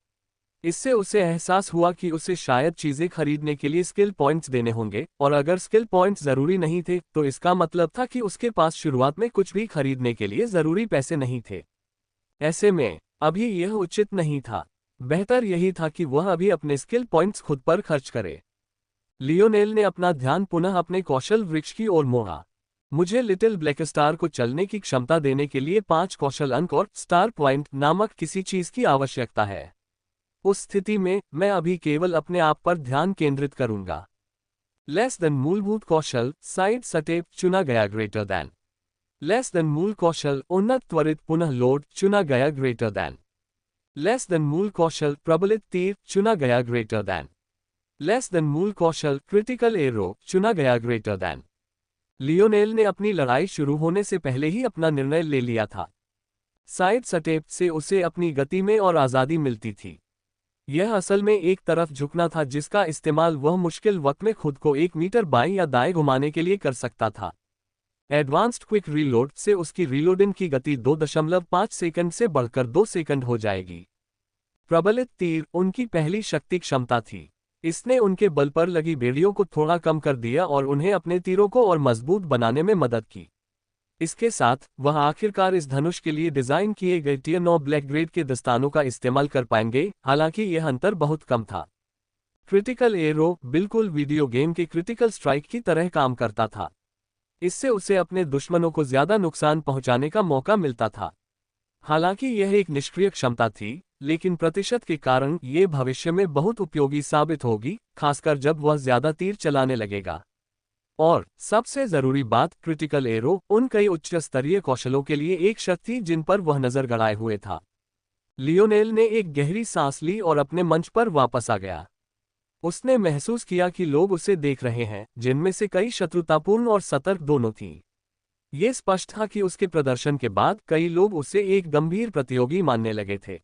इससे उसे एहसास हुआ कि उसे शायद चीजें खरीदने के लिए स्किल पॉइंट्स देने होंगे, और अगर स्किल पॉइंट्स जरूरी नहीं थे तो इसका मतलब था कि उसके पास शुरुआत में कुछ भी खरीदने के लिए जरूरी पैसे नहीं थे। ऐसे में अभी यह उचित नहीं था। बेहतर यही था कि वह अभी अपने स्किल पॉइंट्स खुद पर खर्च करे। लियोनेल ने अपना ध्यान पुनः अपने कौशल वृक्ष की ओर मोड़ा। मुझे लिटिल ब्लैक स्टार को चलने की क्षमता देने के लिए 5 कौशल अंक और स्टार पॉइंट नामक किसी चीज की आवश्यकता है। उस स्थिति में मैं अभी केवल अपने आप पर ध्यान केंद्रित करूंगा। लेस देन मूलभूत कौशल साइड स्टेप चुना गया ग्रेटर देन। लेस देन मूल कौशल उन्नत त्वरित पुनः लोड चुना गया ग्रेटर देन। लेस देन मूल कौशल प्रबलित तीर चुना गया ग्रेटर देन। लेस देन मूल कौशल क्रिटिकल एरो चुना गया ग्रेटर देन। लियोनेल ने अपनी लड़ाई शुरू होने से पहले ही अपना निर्णय ले लिया था। साइड स्टेप से उसे अपनी गति में और आज़ादी मिलती थी। यह असल में एक तरफ झुकना था जिसका इस्तेमाल वह मुश्किल वक्त में खुद को 1 मीटर बाएं या दाएं घुमाने के लिए कर सकता था। एडवांस्ड क्विक रीलोड से उसकी रीलोडिंग की गति 2.5 सेकंड से बढ़कर 2 सेकंड हो जाएगी। प्रबलित तीर उनकी पहली शक्ति क्षमता थी। इसने उनके बल पर लगी बेड़ियों को थोड़ा कम कर दिया और उन्हें अपने तीरों को और मजबूत बनाने में मदद की। इसके साथ वह आखिरकार इस धनुष के लिए डिजाइन किए गए टियर 9 ब्लैक ग्रेड के दस्तानों का इस्तेमाल कर पाएंगे, हालांकि यह अंतर बहुत कम था। क्रिटिकल एरो बिल्कुल वीडियो गेम के क्रिटिकल स्ट्राइक की तरह काम करता था। इससे उसे अपने दुश्मनों को ज्यादा नुकसान पहुंचाने का मौका मिलता था। हालांकि यह एक निष्क्रिय क्षमता थी, लेकिन प्रतिशत के कारण ये भविष्य में बहुत उपयोगी साबित होगी, खासकर जब वह ज्यादा तीर चलाने लगेगा। और सबसे जरूरी बात, क्रिटिकल एरो उन कई उच्च स्तरीय कौशलों के लिए एक शर्त थी जिन पर वह नजर गड़ाए हुए था। लियोनेल ने एक गहरी सांस ली और अपने मंच पर वापस आ गया। उसने महसूस किया कि लोग उसे देख रहे हैं, जिनमें से कई शत्रुतापूर्ण और सतर्क दोनों थीं। ये स्पष्ट था कि उसके प्रदर्शन के बाद कई लोग उसे एक गंभीर प्रतियोगी मानने लगे थे।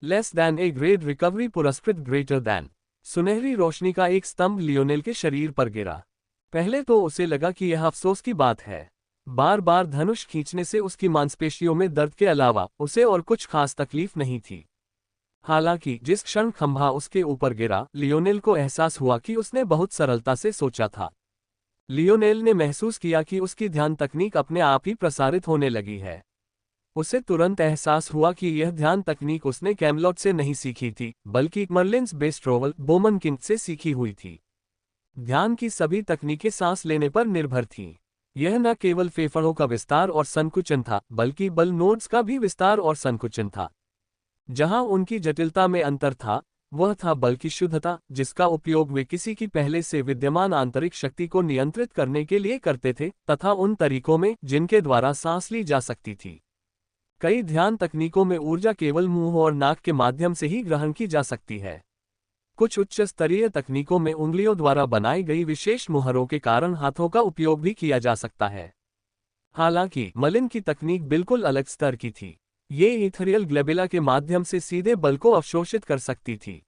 Less than A grade recovery पुरस्कृत ग्रेटर दैन। सुनहरी रोशनी का एक स्तंभ लियोनेल के शरीर पर गिरा। पहले तो उसे लगा कि यह अफसोस की बात है। बार बार धनुष खींचने से उसकी मांसपेशियों में दर्द के अलावा उसे और कुछ खास तकलीफ नहीं थी। हालांकि जिस क्षण खंभा उसके ऊपर गिरा, लियोनेल को एहसास हुआ कि उसने बहुत सरलता से सोचा था। लियोनेल ने महसूस किया कि उसकी ध्यान तकनीक अपने आप ही प्रसारित होने लगी है। उसे तुरंत एहसास हुआ कि यह ध्यान तकनीक उसने कैमलॉट से नहीं सीखी थी, बल्कि मर्लिन्स बेस्ट्रोवल बोमनकिंड से सीखी हुई थी। ध्यान की सभी तकनीकें सांस लेने पर निर्भर थीं। यह न केवल फेफड़ों का विस्तार और संकुचन था, बल्कि बल नोड्स का भी विस्तार और संकुचन था। जहां उनकी जटिलता में अंतर था, वह था बल की शुद्धता, जिसका उपयोग वे किसी की पहले से विद्यमान आंतरिक शक्ति को नियंत्रित करने के लिए करते थे, तथा उन तरीकों में जिनके द्वारा सांस ली जा सकती थी। कई ध्यान तकनीकों में ऊर्जा केवल मुंह और नाक के माध्यम से ही ग्रहण की जा सकती है। कुछ उच्च स्तरीय तकनीकों में उंगलियों द्वारा बनाई गई विशेष मुहरों के कारण हाथों का उपयोग भी किया जा सकता है। हालांकि मलिन की तकनीक बिल्कुल अलग स्तर की थी। ये इथेरियल ग्लोबुला के माध्यम से सीधे बल को अवशोषित कर सकती थी।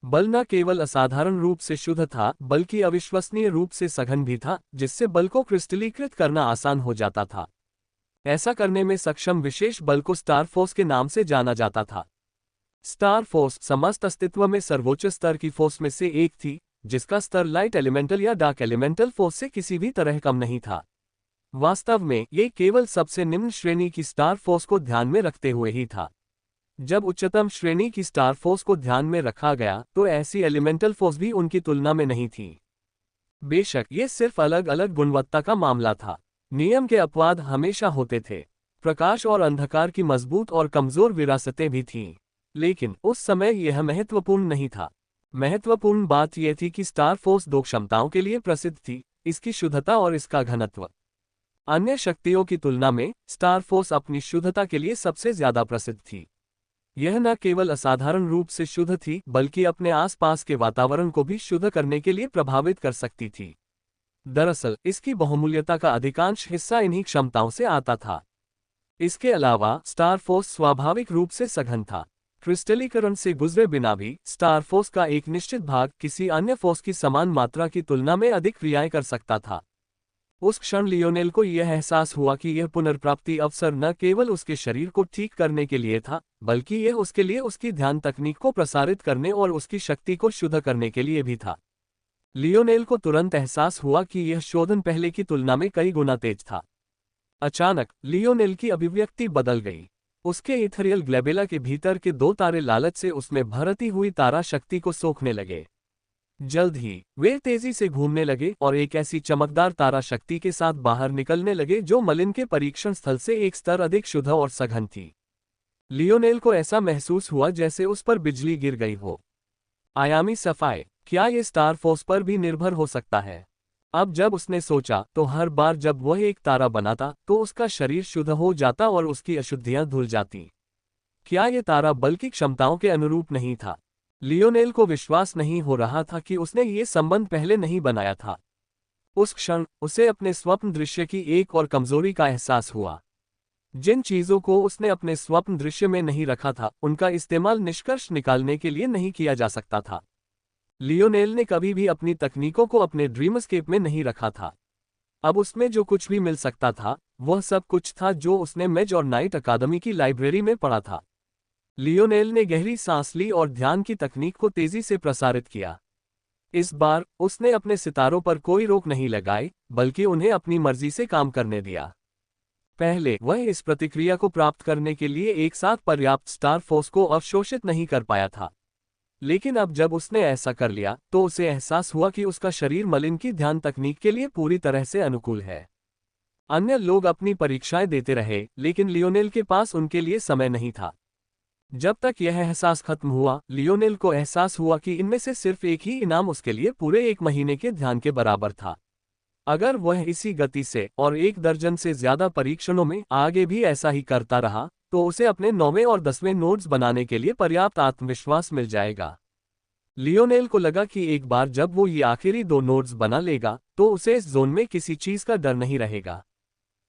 बल न केवल असाधारण रूप से शुद्ध था, बल्कि अविश्वसनीय रूप से सघन भी था, जिससे बल को क्रिस्टलीकृत करना आसान हो जाता था। ऐसा करने में सक्षम विशेष बल को स्टार फोर्स के नाम से जाना जाता था। स्टार फोर्स समस्त अस्तित्व में सर्वोच्च स्तर की फोर्स में से एक थी, जिसका स्तर लाइट एलिमेंटल या डार्क एलिमेंटल फोर्स से किसी भी तरह कम नहीं था। वास्तव में ये केवल सबसे निम्न श्रेणी की स्टार फोर्स को ध्यान में रखते हुए ही था। जब उच्चतम श्रेणी की स्टार फोर्स को ध्यान में रखा गया तो ऐसी एलिमेंटल फोर्स भी उनकी तुलना में नहीं थी। बेशक ये सिर्फ अलग अलग गुणवत्ता का मामला था। नियम के अपवाद हमेशा होते थे। प्रकाश और अंधकार की मजबूत और कमजोर विरासतें भी थीं, लेकिन उस समय यह महत्वपूर्ण नहीं था। महत्वपूर्ण बात यह थी कि स्टार फोर्स दो क्षमताओं के लिए प्रसिद्ध थी, इसकी शुद्धता और इसका घनत्व। अन्य शक्तियों की तुलना में स्टार फोर्स अपनी शुद्धता के लिए सबसे ज्यादा प्रसिद्ध थी। यह न केवल असाधारण रूप से शुद्ध थी, बल्कि अपने आसपास के वातावरण को भी शुद्ध करने के लिए प्रभावित कर सकती थी। दरअसल इसकी बहुमूल्यता का अधिकांश हिस्सा इन्हीं क्षमताओं से आता था। इसके अलावा स्टार फोर्स स्वाभाविक रूप से सघन था। क्रिस्टलीकरण से गुजरे बिना भी स्टार फोर्स का एक निश्चित भाग किसी अन्य फोर्स की समान मात्रा की तुलना में अधिक क्रियाएं कर सकता था। उस क्षण लियोनेल को यह एहसास हुआ कि यह पुनर्प्राप्ति अवसर न केवल उसके शरीर को ठीक करने के लिए था, बल्कि यह उसके लिए उसकी ध्यान तकनीक को प्रसारित करने और उसकी शक्ति को शुद्ध करने के लिए भी था। लियोनेल को तुरंत एहसास हुआ कि यह शोधन पहले की तुलना में कई गुना तेज था। अचानक लियोनेल की अभिव्यक्ति बदल गई। उसके इथेरियल ग्लोबुला के भीतर के दो तारे लालच से उसमें भरती हुई तारा शक्ति को सोखने लगे। जल्द ही वे तेजी से घूमने लगे और एक ऐसी चमकदार तारा शक्ति के साथ बाहर निकलने लगे जो मलिन के परीक्षण स्थल से एक स्तर अधिक शुद्ध और सघन थी। लियोनेल को ऐसा महसूस हुआ जैसे उस पर बिजली गिर गई हो। आयामी सफाई, क्या ये स्टार फोर्स पर भी निर्भर हो सकता है? अब जब उसने सोचा तो हर बार जब वह एक तारा बनाता तो उसका शरीर शुद्ध हो जाता और उसकी अशुद्धियां धुल जाती। क्या ये तारा बल की क्षमताओं के अनुरूप नहीं था? लियोनेल को विश्वास नहीं हो रहा था कि उसने ये संबंध पहले नहीं बनाया था। उस क्षण उसे अपने स्वप्न दृश्य की एक और कमजोरी का एहसास हुआ। जिन चीजों को उसने अपने स्वप्न दृश्य में नहीं रखा था, उनका इस्तेमाल निष्कर्ष निकालने के लिए नहीं किया जा सकता था। लियोनेल ने कभी भी अपनी तकनीकों को अपने ड्रीमस्केप में नहीं रखा था। अब उसमें जो कुछ भी मिल सकता था, वह सब कुछ था जो उसने मेज और नाइट अकादमी की लाइब्रेरी में पढ़ा था। लियोनेल ने गहरी सांस ली और ध्यान की तकनीक को तेजी से प्रसारित किया। इस बार उसने अपने सितारों पर कोई रोक नहीं लगाई, बल्कि उन्हें अपनी मर्जी से काम करने दिया। पहले वह इस प्रतिक्रिया को प्राप्त करने के लिए एक साथ पर्याप्त स्टार फोर्स को अवशोषित नहीं कर पाया था, लेकिन अब जब उसने ऐसा कर लिया तो उसे एहसास हुआ कि उसका शरीर मलिन की ध्यान तकनीक के लिए पूरी तरह से अनुकूल है। अन्य लोग अपनी परीक्षाएं देते रहे, लेकिन लियोनेल के पास उनके लिए समय नहीं था। जब तक यह एहसास खत्म हुआ, लियोनेल को एहसास हुआ कि इनमें से सिर्फ एक ही इनाम उसके लिए पूरे 1 महीने के ध्यान के बराबर था। अगर वह इसी गति से और 1 दर्जन से ज्यादा परीक्षणों में आगे भी ऐसा ही करता रहा, तो उसे अपने 9वें और 10वें नोट्स बनाने के लिए पर्याप्त आत्मविश्वास मिल जाएगा। लियोनेल को लगा कि एक बार जब वो ये आखिरी 2 नोट्स बना लेगा, तो उसे इस जोन में किसी चीज का डर नहीं रहेगा।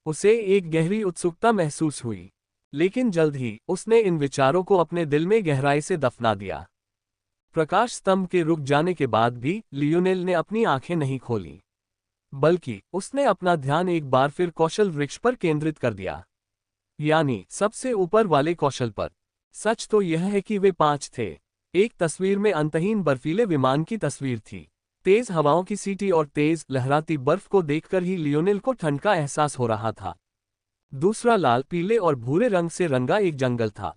उसे एक गहरी उत्सुकता महसूस हुई, लेकिन जल्द ही उसने इन विचारों को अपने दिल में गहराई से दफना दिया। प्रकाश स्तंभ के रुक जाने के बाद भी लियोनेल ने अपनी आंखें नहीं खोली, बल्कि उसने अपना ध्यान एक बार फिर कौशल वृक्ष पर केंद्रित कर दिया, यानी सबसे ऊपर वाले कौशल पर। सच तो यह है कि वे 5 थे। एक तस्वीर में अंतहीन बर्फीले विमान की तस्वीर थी। तेज हवाओं की सीटी और तेज लहराती बर्फ को देखकर ही लियोनेल को ठंड का एहसास हो रहा था। दूसरा लाल, पीले और भूरे रंग से रंगा एक जंगल था।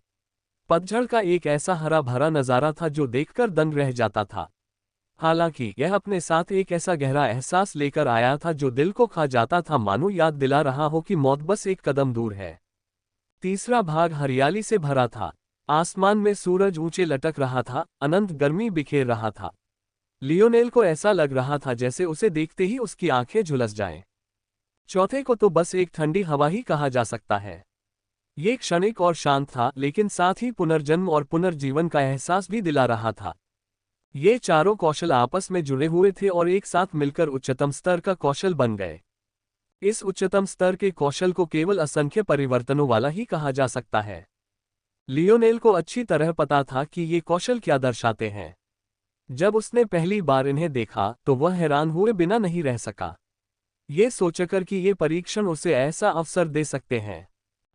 पतझड़ का एक ऐसा हरा भरा नजारा था जो देखकर दंग रह जाता था। हालांकि यह अपने साथ एक ऐसा गहरा एहसास लेकर आया था जो दिल को खा जाता था, मानो याद दिला रहा हो कि मौत बस एक कदम दूर है। तीसरा भाग हरियाली से भरा था। आसमान में सूरज ऊंचे लटक रहा था, अनंत गर्मी बिखेर रहा था। लियोनेल को ऐसा लग रहा था जैसे उसे देखते ही उसकी आंखें झुलस जाएं। चौथे को तो बस एक ठंडी हवा ही कहा जा सकता है। ये क्षणिक और शांत था, लेकिन साथ ही पुनर्जन्म और पुनर्जीवन का एहसास भी दिला रहा था। ये चारों कौशल आपस में जुड़े हुए थे और एक साथ मिलकर उच्चतम स्तर का कौशल बन गए। इस उच्चतम स्तर के कौशल को केवल असंख्य परिवर्तनों वाला ही कहा जा सकता है। लियोनेल को अच्छी तरह पता था कि ये कौशल क्या दर्शाते हैं। जब उसने पहली बार इन्हें देखा तो वह हैरान हुए बिना नहीं रह सका, ये सोचकर कि ये परीक्षण उसे ऐसा अवसर दे सकते हैं।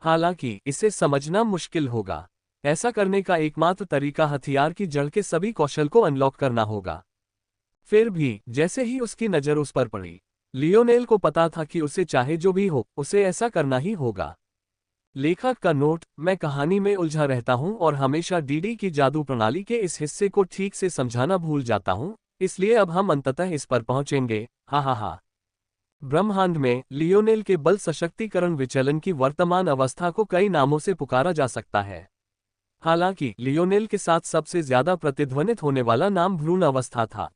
हालांकि इसे समझना मुश्किल होगा। ऐसा करने का एकमात्र तरीका हथियार की जड़ के सभी कौशल को अनलॉक करना होगा। फिर भी जैसे ही उसकी नज़र उस पर पड़ी, लियोनेल को पता था कि उसे चाहे जो भी हो, उसे ऐसा करना ही होगा। लेखक का नोट: मैं कहानी में उलझा रहता हूं और हमेशा डीडी की जादू प्रणाली के इस हिस्से को ठीक से समझाना भूल जाता हूं, इसलिए अब हम अंततः इस पर पहुंचेंगे। हा हा हा। ब्रह्मांड में लियोनेल के बल सशक्तिकरण विचलन की वर्तमान अवस्था को कई नामों से पुकारा जा सकता है। हालांकि लियोनेल के साथ सबसे ज्यादा प्रतिध्वनित होने वाला नाम भ्रूण अवस्था था।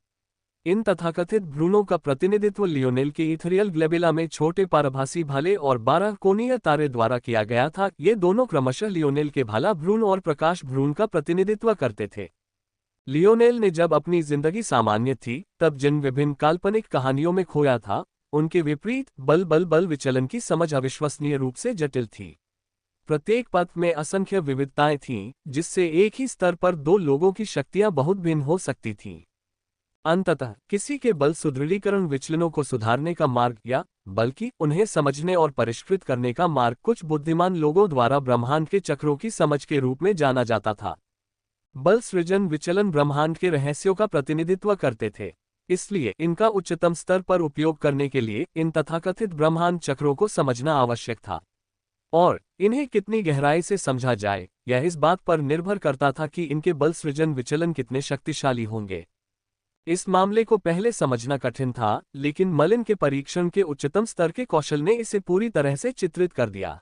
इन तथाकथित भ्रूणों का प्रतिनिधित्व लियोनेल के इथेरियल ग्लोबुला में छोटे पारभासी भाले और 12 कोणीय तारे द्वारा किया गया था। ये दोनों क्रमशः लियोनेल के भाला भ्रूण और प्रकाश भ्रूण का प्रतिनिधित्व करते थे। लियोनेल ने जब अपनी जिंदगी सामान्य थी तब जिन विभिन्न काल्पनिक कहानियों में खोया था, उनके विपरीत बल विचलन की समझ अविश्वसनीय रूप से जटिल थी। प्रत्येक पथ में असंख्य विविधताएं थीं, जिससे एक ही स्तर पर दो लोगों की शक्तियां बहुत भिन्न हो सकती थीं। अंततः किसी के बल सुदृढ़ीकरण विचलनों को सुधारने का मार्ग, या बल्कि उन्हें समझने और परिष्कृत करने का मार्ग, कुछ बुद्धिमान लोगों द्वारा ब्रह्मांड के चक्रों की समझ के रूप में जाना जाता था। बल सृजन विचलन ब्रह्मांड के रहस्यों का प्रतिनिधित्व करते थे, इसलिए इनका उच्चतम स्तर पर उपयोग करने के लिए इन तथाकथित ब्रह्मांड चक्रों को समझना आवश्यक था। और इन्हें कितनी गहराई से समझा जाए, यह इस बात पर निर्भर करता था कि इनके बल सृजन विचलन कितने शक्तिशाली होंगे। इस मामले को पहले समझना कठिन था, लेकिन मलिन के परीक्षण के उच्चतम स्तर के कौशल ने इसे पूरी तरह से चित्रित कर दिया।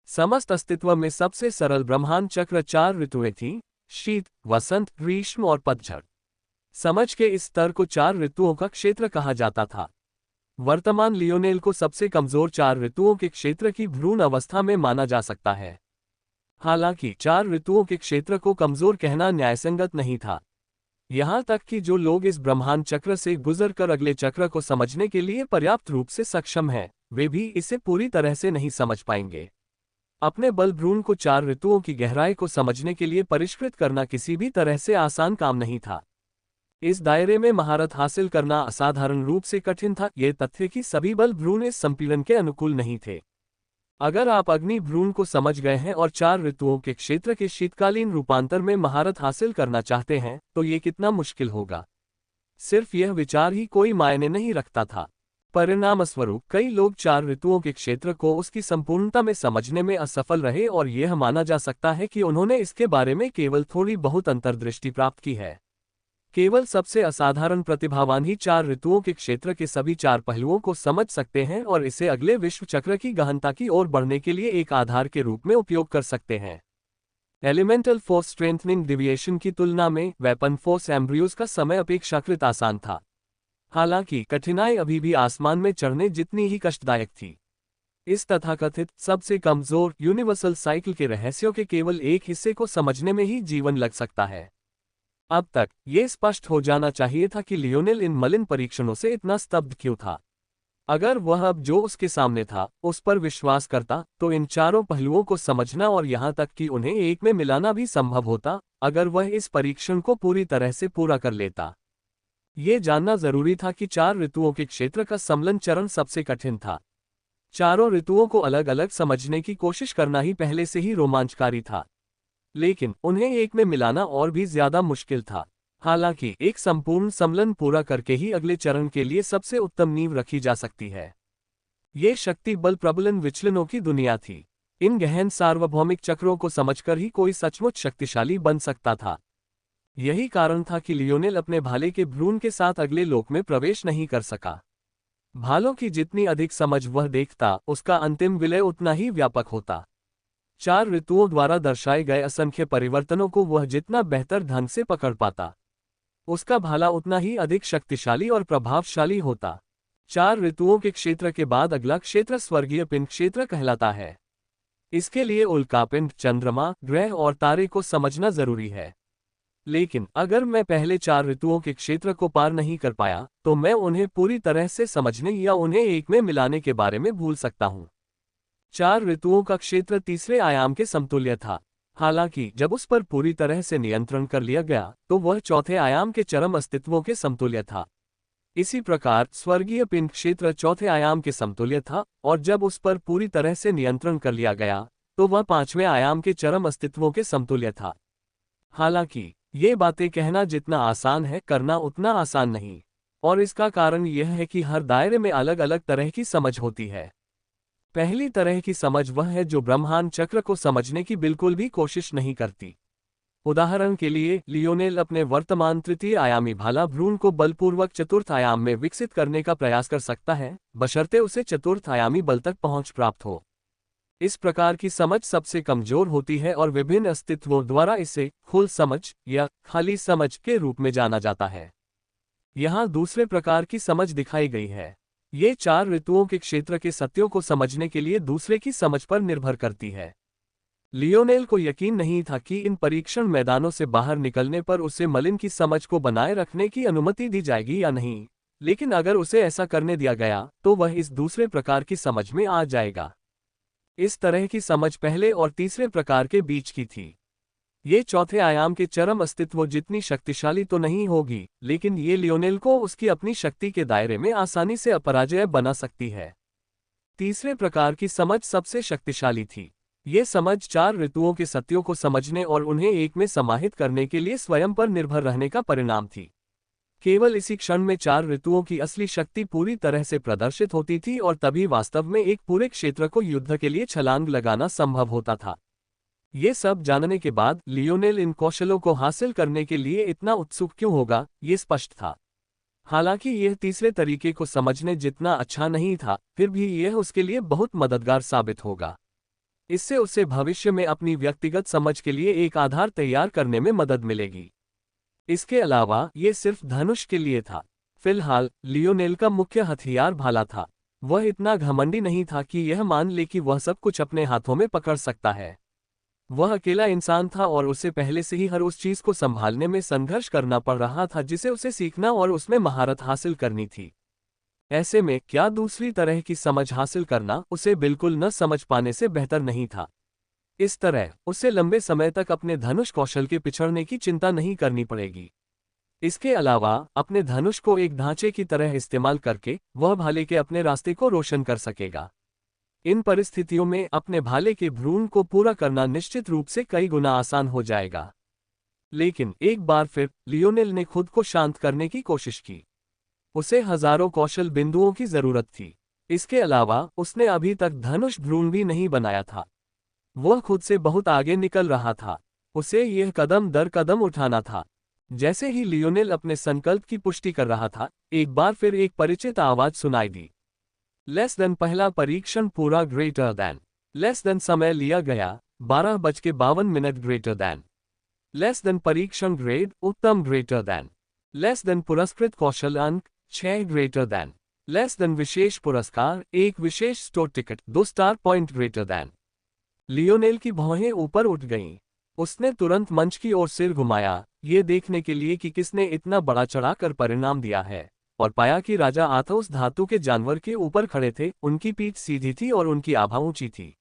समस्त अस्तित्व में सबसे सरल ब्रह्मांड चक्र 4 ऋतुएं थीं: शीत, वसंत, ग्रीष्म और पतझड़। समझ के इस स्तर को 4 ऋतुओं का क्षेत्र कहा जाता था। वर्तमान लियोनेल को सबसे कमजोर 4 ऋतुओं के क्षेत्र की भ्रूण अवस्था में माना जा सकता है। हालांकि 4 ऋतुओं के क्षेत्र को कमजोर कहना न्यायसंगत नहीं था। यहां तक कि जो लोग इस ब्रह्मांड चक्र से गुजरकर अगले चक्र को समझने के लिए पर्याप्त रूप से सक्षम हैं, वे भी इसे पूरी तरह से नहीं समझ पाएंगे। अपने बल भ्रूण को 4 ऋतुओं की गहराई को समझने के लिए परिष्कृत करना किसी भी तरह से आसान काम नहीं था। इस दायरे में महारत हासिल करना असाधारण रूप से कठिन था। यह तथ्य कि सभी बल भ्रूण इस संपीड़न के अनुकूल नहीं थे। अगर आप अग्नि भ्रूण को समझ गए हैं और 4 ऋतुओं के क्षेत्र के शीतकालीन रूपांतर में महारत हासिल करना चाहते हैं, तो ये कितना मुश्किल होगा। सिर्फ यह विचार ही कोई मायने नहीं रखता था। परिणामस्वरूप कई लोग 4 ऋतुओं के क्षेत्र को उसकी संपूर्णता में समझने में असफल रहे और यह माना जा सकता है कि उन्होंने इसके बारे में केवल थोड़ी बहुत अंतर्दृष्टि प्राप्त की है। केवल सबसे असाधारण प्रतिभावान ही 4 ऋतुओं के क्षेत्र के सभी 4 पहलुओं को समझ सकते हैं और इसे अगले विश्व चक्र की गहनता की ओर बढ़ने के लिए एक आधार के रूप में उपयोग कर सकते हैं। एलिमेंटल फोर्स स्ट्रेंथनिंग डिविएशन की तुलना में वेपन फोर्स एम्ब्रियोज का समय अपेक्षाकृत आसान था। हालांकि कठिनाई अभी भी आसमान में चढ़ने जितनी ही कष्टदायक थी। इस तथाकथित सबसे कमजोर यूनिवर्सल साइकिल के रहस्यों के केवल एक हिस्से को समझने में ही जीवन लग सकता है। अब तक ये स्पष्ट हो जाना चाहिए था कि लियोनेल इन मलिन परीक्षणों से इतना स्तब्ध क्यों था। अगर वह अब जो उसके सामने था उस पर विश्वास करता, तो इन चारों पहलुओं को समझना और यहां तक कि उन्हें एक में मिलाना भी संभव होता, अगर वह इस परीक्षण को पूरी तरह से पूरा कर लेता। ये जानना जरूरी था कि 4 ऋतुओं के क्षेत्र का सम्मिलन चरण सबसे कठिन था। चारों ऋतुओं को अलग अलग समझने की कोशिश करना ही पहले से ही रोमांचकारी था, लेकिन उन्हें एक में मिलाना और भी ज्यादा मुश्किल था। हालांकि एक संपूर्ण सम्मिलन पूरा करके ही अगले चरण के लिए सबसे उत्तम नींव रखी जा सकती है। ये शक्ति बल प्रबलन विचलनों की दुनिया थी। इन गहन सार्वभौमिक चक्रों को समझकर ही कोई सचमुच शक्तिशाली बन सकता था। यही कारण था कि लियोनेल अपने भाले के भ्रूण के साथ अगले लोक में प्रवेश नहीं कर सका। भालों की जितनी अधिक समझ वह देखता, उसका अंतिम विलय उतना ही व्यापक होता। 4 ऋतुओं द्वारा दर्शाए गए असंख्य परिवर्तनों को वह जितना बेहतर ढंग से पकड़ पाता, उसका भाला उतना ही अधिक शक्तिशाली और प्रभावशाली होता। 4 ऋतुओं के क्षेत्र के बाद अगला क्षेत्र स्वर्गीय पिंड क्षेत्र कहलाता है। इसके लिए उल्कापिंड, चंद्रमा, ग्रह और तारे को समझना जरूरी है। लेकिन अगर मैं पहले 4 ऋतुओं के क्षेत्र को पार नहीं कर पाया, तो मैं उन्हें पूरी तरह से समझने या उन्हें एक में मिलाने के बारे में भूल सकता हूँ। 4 ऋतुओं का क्षेत्र तीसरे आयाम के समतुल्य था। हालांकि जब उस पर पूरी तरह से नियंत्रण कर लिया गया, तो वह चौथे आयाम के चरम अस्तित्वों के समतुल्य था। इसी प्रकार स्वर्गीय पिंड क्षेत्र चौथे आयाम के समतुल्य था, और जब उस पर पूरी तरह से नियंत्रण कर लिया गया, तो वह पांचवें आयाम के चरम अस्तित्वों के समतुल्य था। हालांकि ये बातें कहना जितना आसान है, करना उतना आसान नहीं, और इसका कारण यह है कि हर दायरे में अलग अलग तरह की समझ होती है। पहली तरह की समझ वह है जो ब्रह्मांड चक्र को समझने की बिल्कुल भी कोशिश नहीं करती। उदाहरण के लिए, लियोनेल अपने वर्तमान तृतीय आयामी भाला भ्रूण को बलपूर्वक चतुर्थ आयाम में विकसित करने का प्रयास कर सकता है, बशर्ते उसे चतुर्थ आयामी बल तक पहुंच प्राप्त हो। इस प्रकार की समझ सबसे कमजोर होती है और विभिन्न अस्तित्वों द्वारा इसे खुल समझ या खाली समझ के रूप में जाना जाता है। यहाँ दूसरे प्रकार की समझ दिखाई गई है। ये 4 ऋतुओं के क्षेत्र के सत्यों को समझने के लिए दूसरे की समझ पर निर्भर करती है। लियोनेल को यकीन नहीं था कि इन परीक्षण मैदानों से बाहर निकलने पर उसे मलिन की समझ को बनाए रखने की अनुमति दी जाएगी या नहीं, लेकिन अगर उसे ऐसा करने दिया गया, तो वह इस दूसरे प्रकार की समझ में आ जाएगा। इस तरह की समझ पहले और तीसरे प्रकार के बीच की थी। ये चौथे आयाम के चरम अस्तित्व जितनी शक्तिशाली तो नहीं होगी, लेकिन ये लियोनेल को उसकी अपनी शक्ति के दायरे में आसानी से अपराजय बना सकती है। तीसरे प्रकार की समझ सबसे शक्तिशाली थी। ये समझ 4 ऋतुओं के सत्यों को समझने और उन्हें एक में समाहित करने के लिए स्वयं पर निर्भर रहने का परिणाम थी। केवल इसी क्षण में 4 ऋतुओं की असली शक्ति पूरी तरह से प्रदर्शित होती थी, और तभी वास्तव में एक पूरे क्षेत्र को युद्ध के लिए छलांग लगाना संभव होता था। ये सब जानने के बाद लियोनेल इन कौशलों को हासिल करने के लिए इतना उत्सुक क्यों होगा, ये स्पष्ट था। हालांकि यह तीसरे तरीके को समझने जितना अच्छा नहीं था, फिर भी यह उसके लिए बहुत मददगार साबित होगा। इससे उसे भविष्य में अपनी व्यक्तिगत समझ के लिए एक आधार तैयार करने में मदद मिलेगी। इसके अलावा ये सिर्फ धनुष के लिए था। फिलहाल लियोनेल का मुख्य हथियार भाला था। वह इतना घमंडी नहीं था कि यह मान ले कि वह सब कुछ अपने हाथों में पकड़ सकता है। वह अकेला इंसान था और उसे पहले से ही हर उस चीज को संभालने में संघर्ष करना पड़ रहा था जिसे उसे सीखना और उसमें महारत हासिल करनी थी। ऐसे में क्या दूसरी तरह की समझ हासिल करना उसे बिल्कुल न समझ पाने से बेहतर नहीं था। इस तरह उसे लंबे समय तक अपने धनुष कौशल के पिछड़ने की चिंता नहीं करनी पड़ेगी। इसके अलावा अपने धनुष को एक ढांचे की तरह इस्तेमाल करके वह भाले के अपने रास्ते को रोशन कर सकेगा। इन परिस्थितियों में अपने भाले के भ्रूण को पूरा करना निश्चित रूप से कई गुना आसान हो जाएगा। लेकिन एक बार फिर लियोनेल ने खुद को शांत करने की कोशिश की। उसे हजारों कौशल बिंदुओं की जरूरत थी। इसके अलावा उसने अभी तक धनुष भ्रूण भी नहीं बनाया था। वह खुद से बहुत आगे निकल रहा था। उसे यह कदम दर कदम उठाना था। जैसे ही लियोनेल अपने संकल्प की पुष्टि कर रहा था, एक बार फिर एक परिचित आवाज सुनाई दी। लेस देन पहला परीक्षण पूरा, ग्रेटर देन। लेस देन समय लिया गया 12:52 ग्रेटर देन। लेस देन परीक्षण ग्रेड उत्तम, ग्रेटर देन। लेस देन पुरस्कृत कौशल अंक 6, ग्रेटर देन। लेस देन विशेष पुरस्कार 1 विशेष store ticket 2 star point, greater than. Lionel की भौहें ऊपर उठ गईं। उसने तुरंत मंच की ओर सिर घुमाया, ये देखने के लिए कि किसने इतना बड़ा चढ़ाकर परिणाम दिया है, और पाया कि राजा आथोस धातु के जानवर के ऊपर खड़े थे। उनकी पीठ सीधी थी और उनकी आभा ऊंची थी।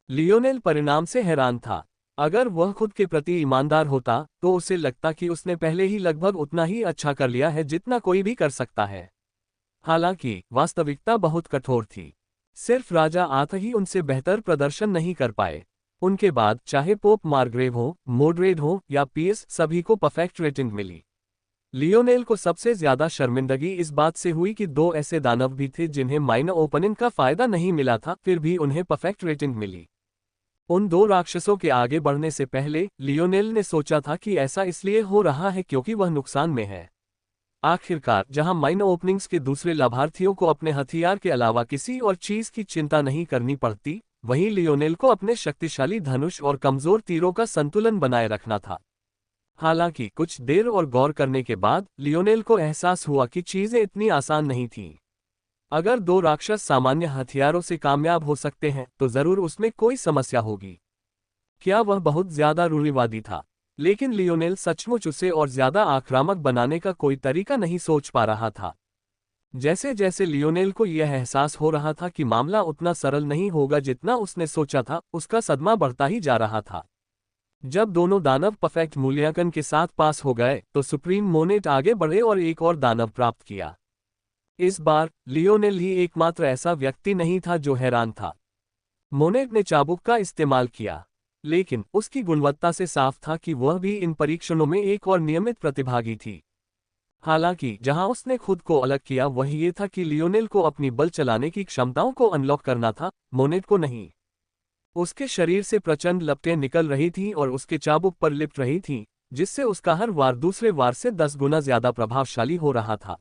लियोनेल परिणाम से हैरान था। अगर वह खुद के प्रति ईमानदार होता तो उसे लगता कि उसने पहले ही लगभग उतना ही अच्छा कर लिया है जितना कोई भी कर सकता है। हालांकि वास्तविकता बहुत कठोर थी। सिर्फ राजा आथ ही उनसे बेहतर प्रदर्शन नहीं कर पाए। उनके बाद चाहे पोप मार्ग्रेव हो, मोड्रेड हो या पीएस, सभी को परफेक्ट रेटिंग मिली। लियोनेल को सबसे ज्यादा शर्मिंदगी इस बात से हुई कि 2 ऐसे दानव भी थे जिन्हें माइनर ओपनिंग का फायदा नहीं मिला था, फिर भी उन्हें परफेक्ट रेटिंग मिली। उन 2 राक्षसों के आगे बढ़ने से पहले लियोनेल ने सोचा था कि ऐसा इसलिए हो रहा है क्योंकि वह नुकसान में है। आखिरकार जहां माइनर ओपनिंग्स के दूसरे लाभार्थियों को अपने हथियार के अलावा किसी और चीज की चिंता नहीं करनी पड़ती, वहीं लियोनेल को अपने शक्तिशाली धनुष और कमजोर तीरों का संतुलन बनाए रखना था। हालांकि कुछ देर और गौर करने के बाद लियोनेल को एहसास हुआ कि चीजें इतनी आसान नहीं थीं। अगर दो राक्षस सामान्य हथियारों से कामयाब हो सकते हैं तो जरूर उसमें कोई समस्या होगी। क्या वह बहुत ज्यादा रूढ़िवादी था? लेकिन लियोनेल सचमुच उसे और ज्यादा आक्रामक बनाने का कोई तरीका नहीं सोच पा रहा था। जैसे जैसे लियोनेल को यह एहसास हो रहा था कि मामला उतना सरल नहीं होगा जितना उसने सोचा था, उसका सदमा बढ़ता ही जा रहा था। जब दोनों दानव परफेक्ट मूल्यांकन के साथ पास हो गए तो सुप्रीम मोनेट आगे बढ़े और एक और दानव प्राप्त किया। इस बार लियोनेल ही एकमात्र ऐसा व्यक्ति नहीं था जो हैरान था। मोनेट ने चाबुक का इस्तेमाल किया, लेकिन उसकी गुणवत्ता से साफ था कि वह भी इन परीक्षणों में एक और नियमित प्रतिभागी थी। हालांकि जहां उसने खुद को अलग किया वह ये था कि लियोनेल को अपनी बल चलाने की क्षमताओं को अनलॉक करना था, मोनेट को नहीं। उसके शरीर से प्रचंड लपटें निकल रही थीं और उसके चाबुक पर लिपट रही थीं, जिससे उसका हर वार दूसरे वार से 10 गुना ज्यादा प्रभावशाली हो रहा था।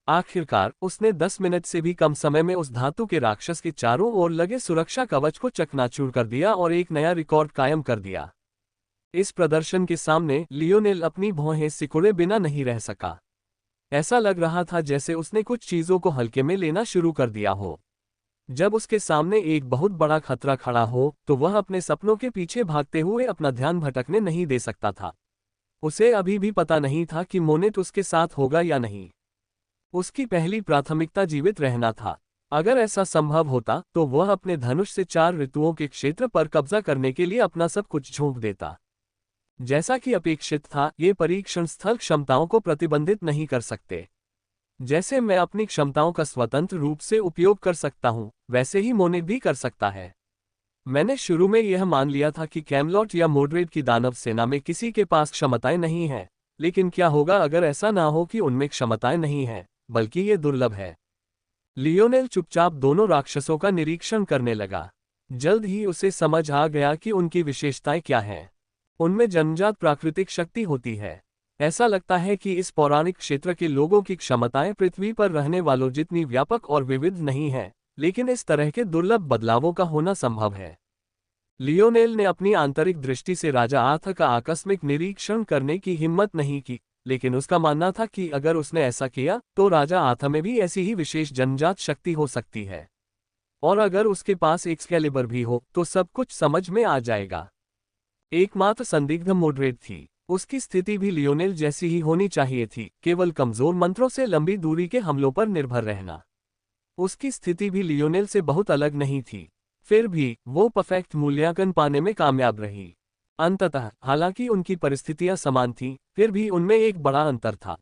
आखिरकार उसने 10 मिनट से भी कम समय में उस धातु के राक्षस के चारों ओर लगे सुरक्षा कवच को चकनाचूर कर दिया और एक नया रिकॉर्ड कायम कर दिया। इस प्रदर्शन के सामने लियोनेल अपनी भौहें सिकुड़े बिना नहीं रह सका। ऐसा लग रहा था जैसे उसने कुछ चीजों को हल्के में लेना शुरू कर दिया हो। जब उसके सामने एक बहुत बड़ा खतरा खड़ा हो तो वह अपने सपनों के पीछे भागते हुए अपना ध्यान भटकने नहीं दे सकता था। उसे अभी भी पता नहीं था कि मोनेट उसके साथ होगा या नहीं। उसकी पहली प्राथमिकता जीवित रहना था। अगर ऐसा संभव होता तो वह अपने धनुष से 4 ऋतुओं के क्षेत्र पर कब्जा करने के लिए अपना सब कुछ झोंक देता। जैसा कि अपेक्षित था, ये परीक्षण स्थल क्षमताओं को प्रतिबंधित नहीं कर सकते। जैसे मैं अपनी क्षमताओं का स्वतंत्र रूप से उपयोग कर सकता हूं, वैसे ही मोनेट भी कर सकता है। मैंने शुरू में यह मान लिया था कि कैमलॉट या मोड्रेड की दानव सेना में किसी के पास क्षमताएं नहीं हैं, लेकिन क्या होगा अगर ऐसा ना हो कि उनमें क्षमताएं नहीं हैं, बल्कि ये दुर्लभ है। लियोनेल चुपचाप दोनों राक्षसों का निरीक्षण करने लगा। जल्द ही उसे समझ आ गया कि उनकी विशेषताएं क्या हैं। उनमें जन्मजात प्राकृतिक शक्ति होती है। ऐसा लगता है कि इस पौराणिक क्षेत्र के लोगों की क्षमताएं पृथ्वी पर रहने वालों जितनी व्यापक और विविध नहीं हैं, लेकिन इस तरह के दुर्लभ बदलावों का होना संभव है। लियोनेल ने अपनी आंतरिक दृष्टि से राजा आर्थ का आकस्मिक निरीक्षण करने की हिम्मत नहीं की, लेकिन उसका मानना था कि अगर उसने ऐसा किया तो राजा आर्थ में भी ऐसी ही विशेष जन्मजात शक्ति हो सकती है। और अगर उसके पास एक्सकैलिबर भी हो तो सब कुछ समझ में आ जाएगा। एकमात्र संदिग्ध मोड्रेड थी। उसकी स्थिति भी लियोनेल जैसी ही होनी चाहिए थी, केवल कमजोर मंत्रों से लंबी दूरी के हमलों पर निर्भर रहना। उसकी स्थिति भी लियोनेल से बहुत अलग नहीं थी, फिर भी वो परफेक्ट मूल्यांकन पाने में कामयाब रही। अंततः हालांकि उनकी परिस्थितियां समान थीं, फिर भी उनमें एक बड़ा अंतर था।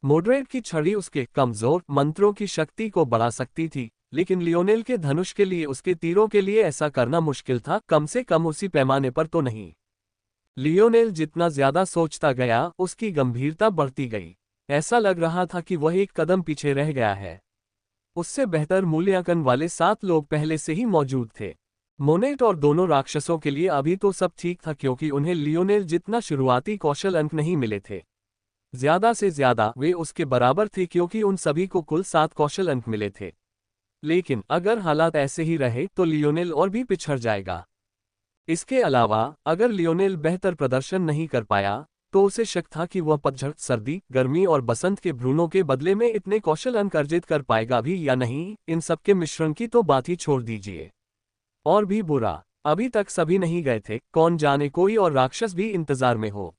मोड्रेड की छड़ी उसके कमजोर मंत्रों की शक्ति को बढ़ा सकती थी, लेकिन लियोनेल के धनुष के लिए, उसके तीरों के लिए ऐसा करना मुश्किल था, कम से कम उसी पैमाने पर तो नहीं। लियोनेल जितना ज्यादा सोचता गया, उसकी गंभीरता बढ़ती गई। ऐसा लग रहा था कि वह एक कदम पीछे रह गया है। उससे बेहतर मूल्यांकन वाले 7 लोग पहले से ही मौजूद थे। मोनेट और दोनों राक्षसों के लिए अभी तो सब ठीक था, क्योंकि उन्हें लियोनेल जितना शुरुआती कौशल अंक नहीं मिले थे। ज्यादा से ज्यादा वे उसके बराबर थे, क्योंकि उन सभी को कुल 7 कौशल अंक मिले थे। लेकिन अगर हालात ऐसे ही रहे तो लियोनेल और भी पिछड़ जाएगा। इसके अलावा अगर लियोनेल बेहतर प्रदर्शन नहीं कर पाया तो उसे शक था कि वह पतझड़, सर्दी, गर्मी और बसंत के भ्रूणों के बदले में इतने कौशल अंक अर्जित कर पाएगा भी या नहीं। इन सबके मिश्रण की तो बात ही छोड़ दीजिए। और भी बुरा, अभी तक सभी नहीं गए थे, कौन जाने कोई और राक्षस भी इंतजार में हो।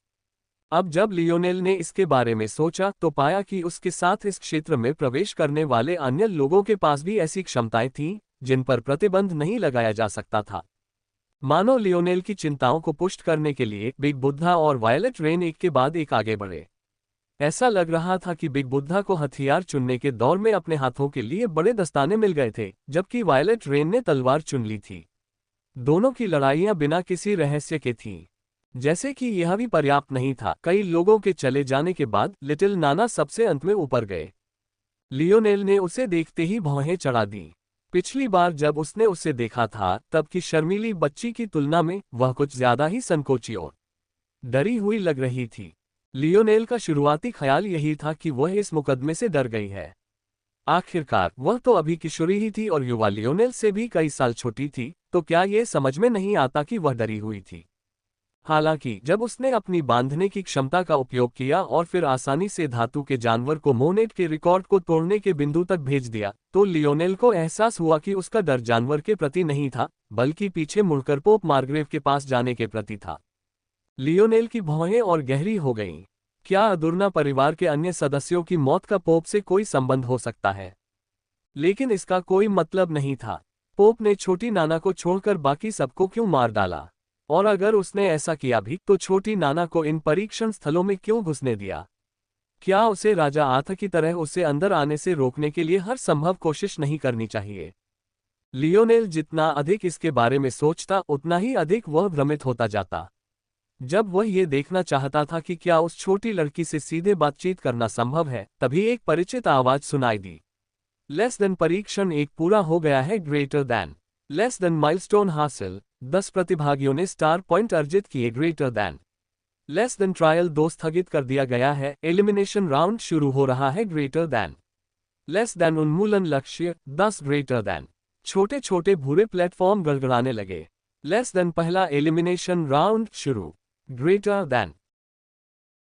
अब जब लियोनेल ने इसके बारे में सोचा तो पाया कि उसके साथ इस क्षेत्र में प्रवेश करने वाले अन्य लोगों के पास भी ऐसी क्षमताएं थीं जिन पर प्रतिबंध नहीं लगाया जा सकता था। मानो लियोनेल की चिंताओं को पुष्ट करने के लिए बिग बुद्धा और वायलेट रेन एक के बाद एक आगे बढ़े। ऐसा लग रहा था कि बिग बुद्धा को हथियार चुनने के दौर में अपने हाथों के लिए बड़े दस्ताने मिल गए थे, जबकि वायलेट रेन ने तलवार चुन ली थी। दोनों की लड़ाइयां बिना किसी रहस्य के थीं। जैसे कि यह भी पर्याप्त नहीं था, कई लोगों के चले जाने के बाद लिटिल नाना सबसे अंत में ऊपर गए। लियोनेल ने उसे देखते ही भौहें चढ़ा दी। पिछली बार जब उसने उसे देखा था तब की शर्मीली बच्ची की तुलना में वह कुछ ज्यादा ही संकोची और डरी हुई लग रही थी। लियोनेल का शुरुआती ख्याल यही था कि वह इस मुकदमे से डर गई है। आखिरकार वह तो अभी किशोरी ही थी और युवा लियोनेल से भी कई साल छोटी थी, तो क्या ये समझ में नहीं आता कि वह डरी हुई थी। हालांकि जब उसने अपनी बांधने की क्षमता का उपयोग किया और फिर आसानी से धातु के जानवर को मोनेट के रिकॉर्ड को तोड़ने के बिंदु तक भेज दिया, तो लियोनेल को एहसास हुआ कि उसका डर जानवर के प्रति नहीं था, बल्कि पीछे मुड़कर पोप मार्ग्रेव के पास जाने के प्रति था। लियोनेल की भौहें और गहरी हो गईं। क्या अदुर्ना परिवार के अन्य सदस्यों की मौत का पोप से कोई संबंध हो सकता है? लेकिन इसका कोई मतलब नहीं था। पोप ने छोटी नाना को छोड़कर बाकी सबको क्यों मार डाला? और अगर उसने ऐसा किया भी, तो छोटी नाना को इन परीक्षण स्थलों में क्यों घुसने दिया? क्या उसे राजा आर्थ की तरह उसे अंदर आने से रोकने के लिए हर संभव कोशिश नहीं करनी चाहिए? लियोनेल जितना अधिक इसके बारे में सोचता, उतना ही अधिक वह भ्रमित होता जाता। जब वह ये देखना चाहता था कि क्या उस छोटी लड़की से सीधे बातचीत करना संभव है, तभी एक परिचित आवाज सुनाई दी। लेस देन परीक्षण एक पूरा हो गया है, greater than. Less then milestone हासिल, 10 प्रतिभागियों ने स्टार पॉइंट अर्जित किए, greater than. Less than trial 2 स्थगित कर दिया गया है, एलिमिनेशन राउंड शुरू हो रहा है, ग्रेटर देन। लेस देन उन्मूलन लक्ष्य 10, ग्रेटर देन। छोटे छोटे भूरे प्लेटफॉर्म गड़गड़ाने लगे। लेस देन पहला एलिमिनेशन राउंड शुरू, ग्रेटर देन।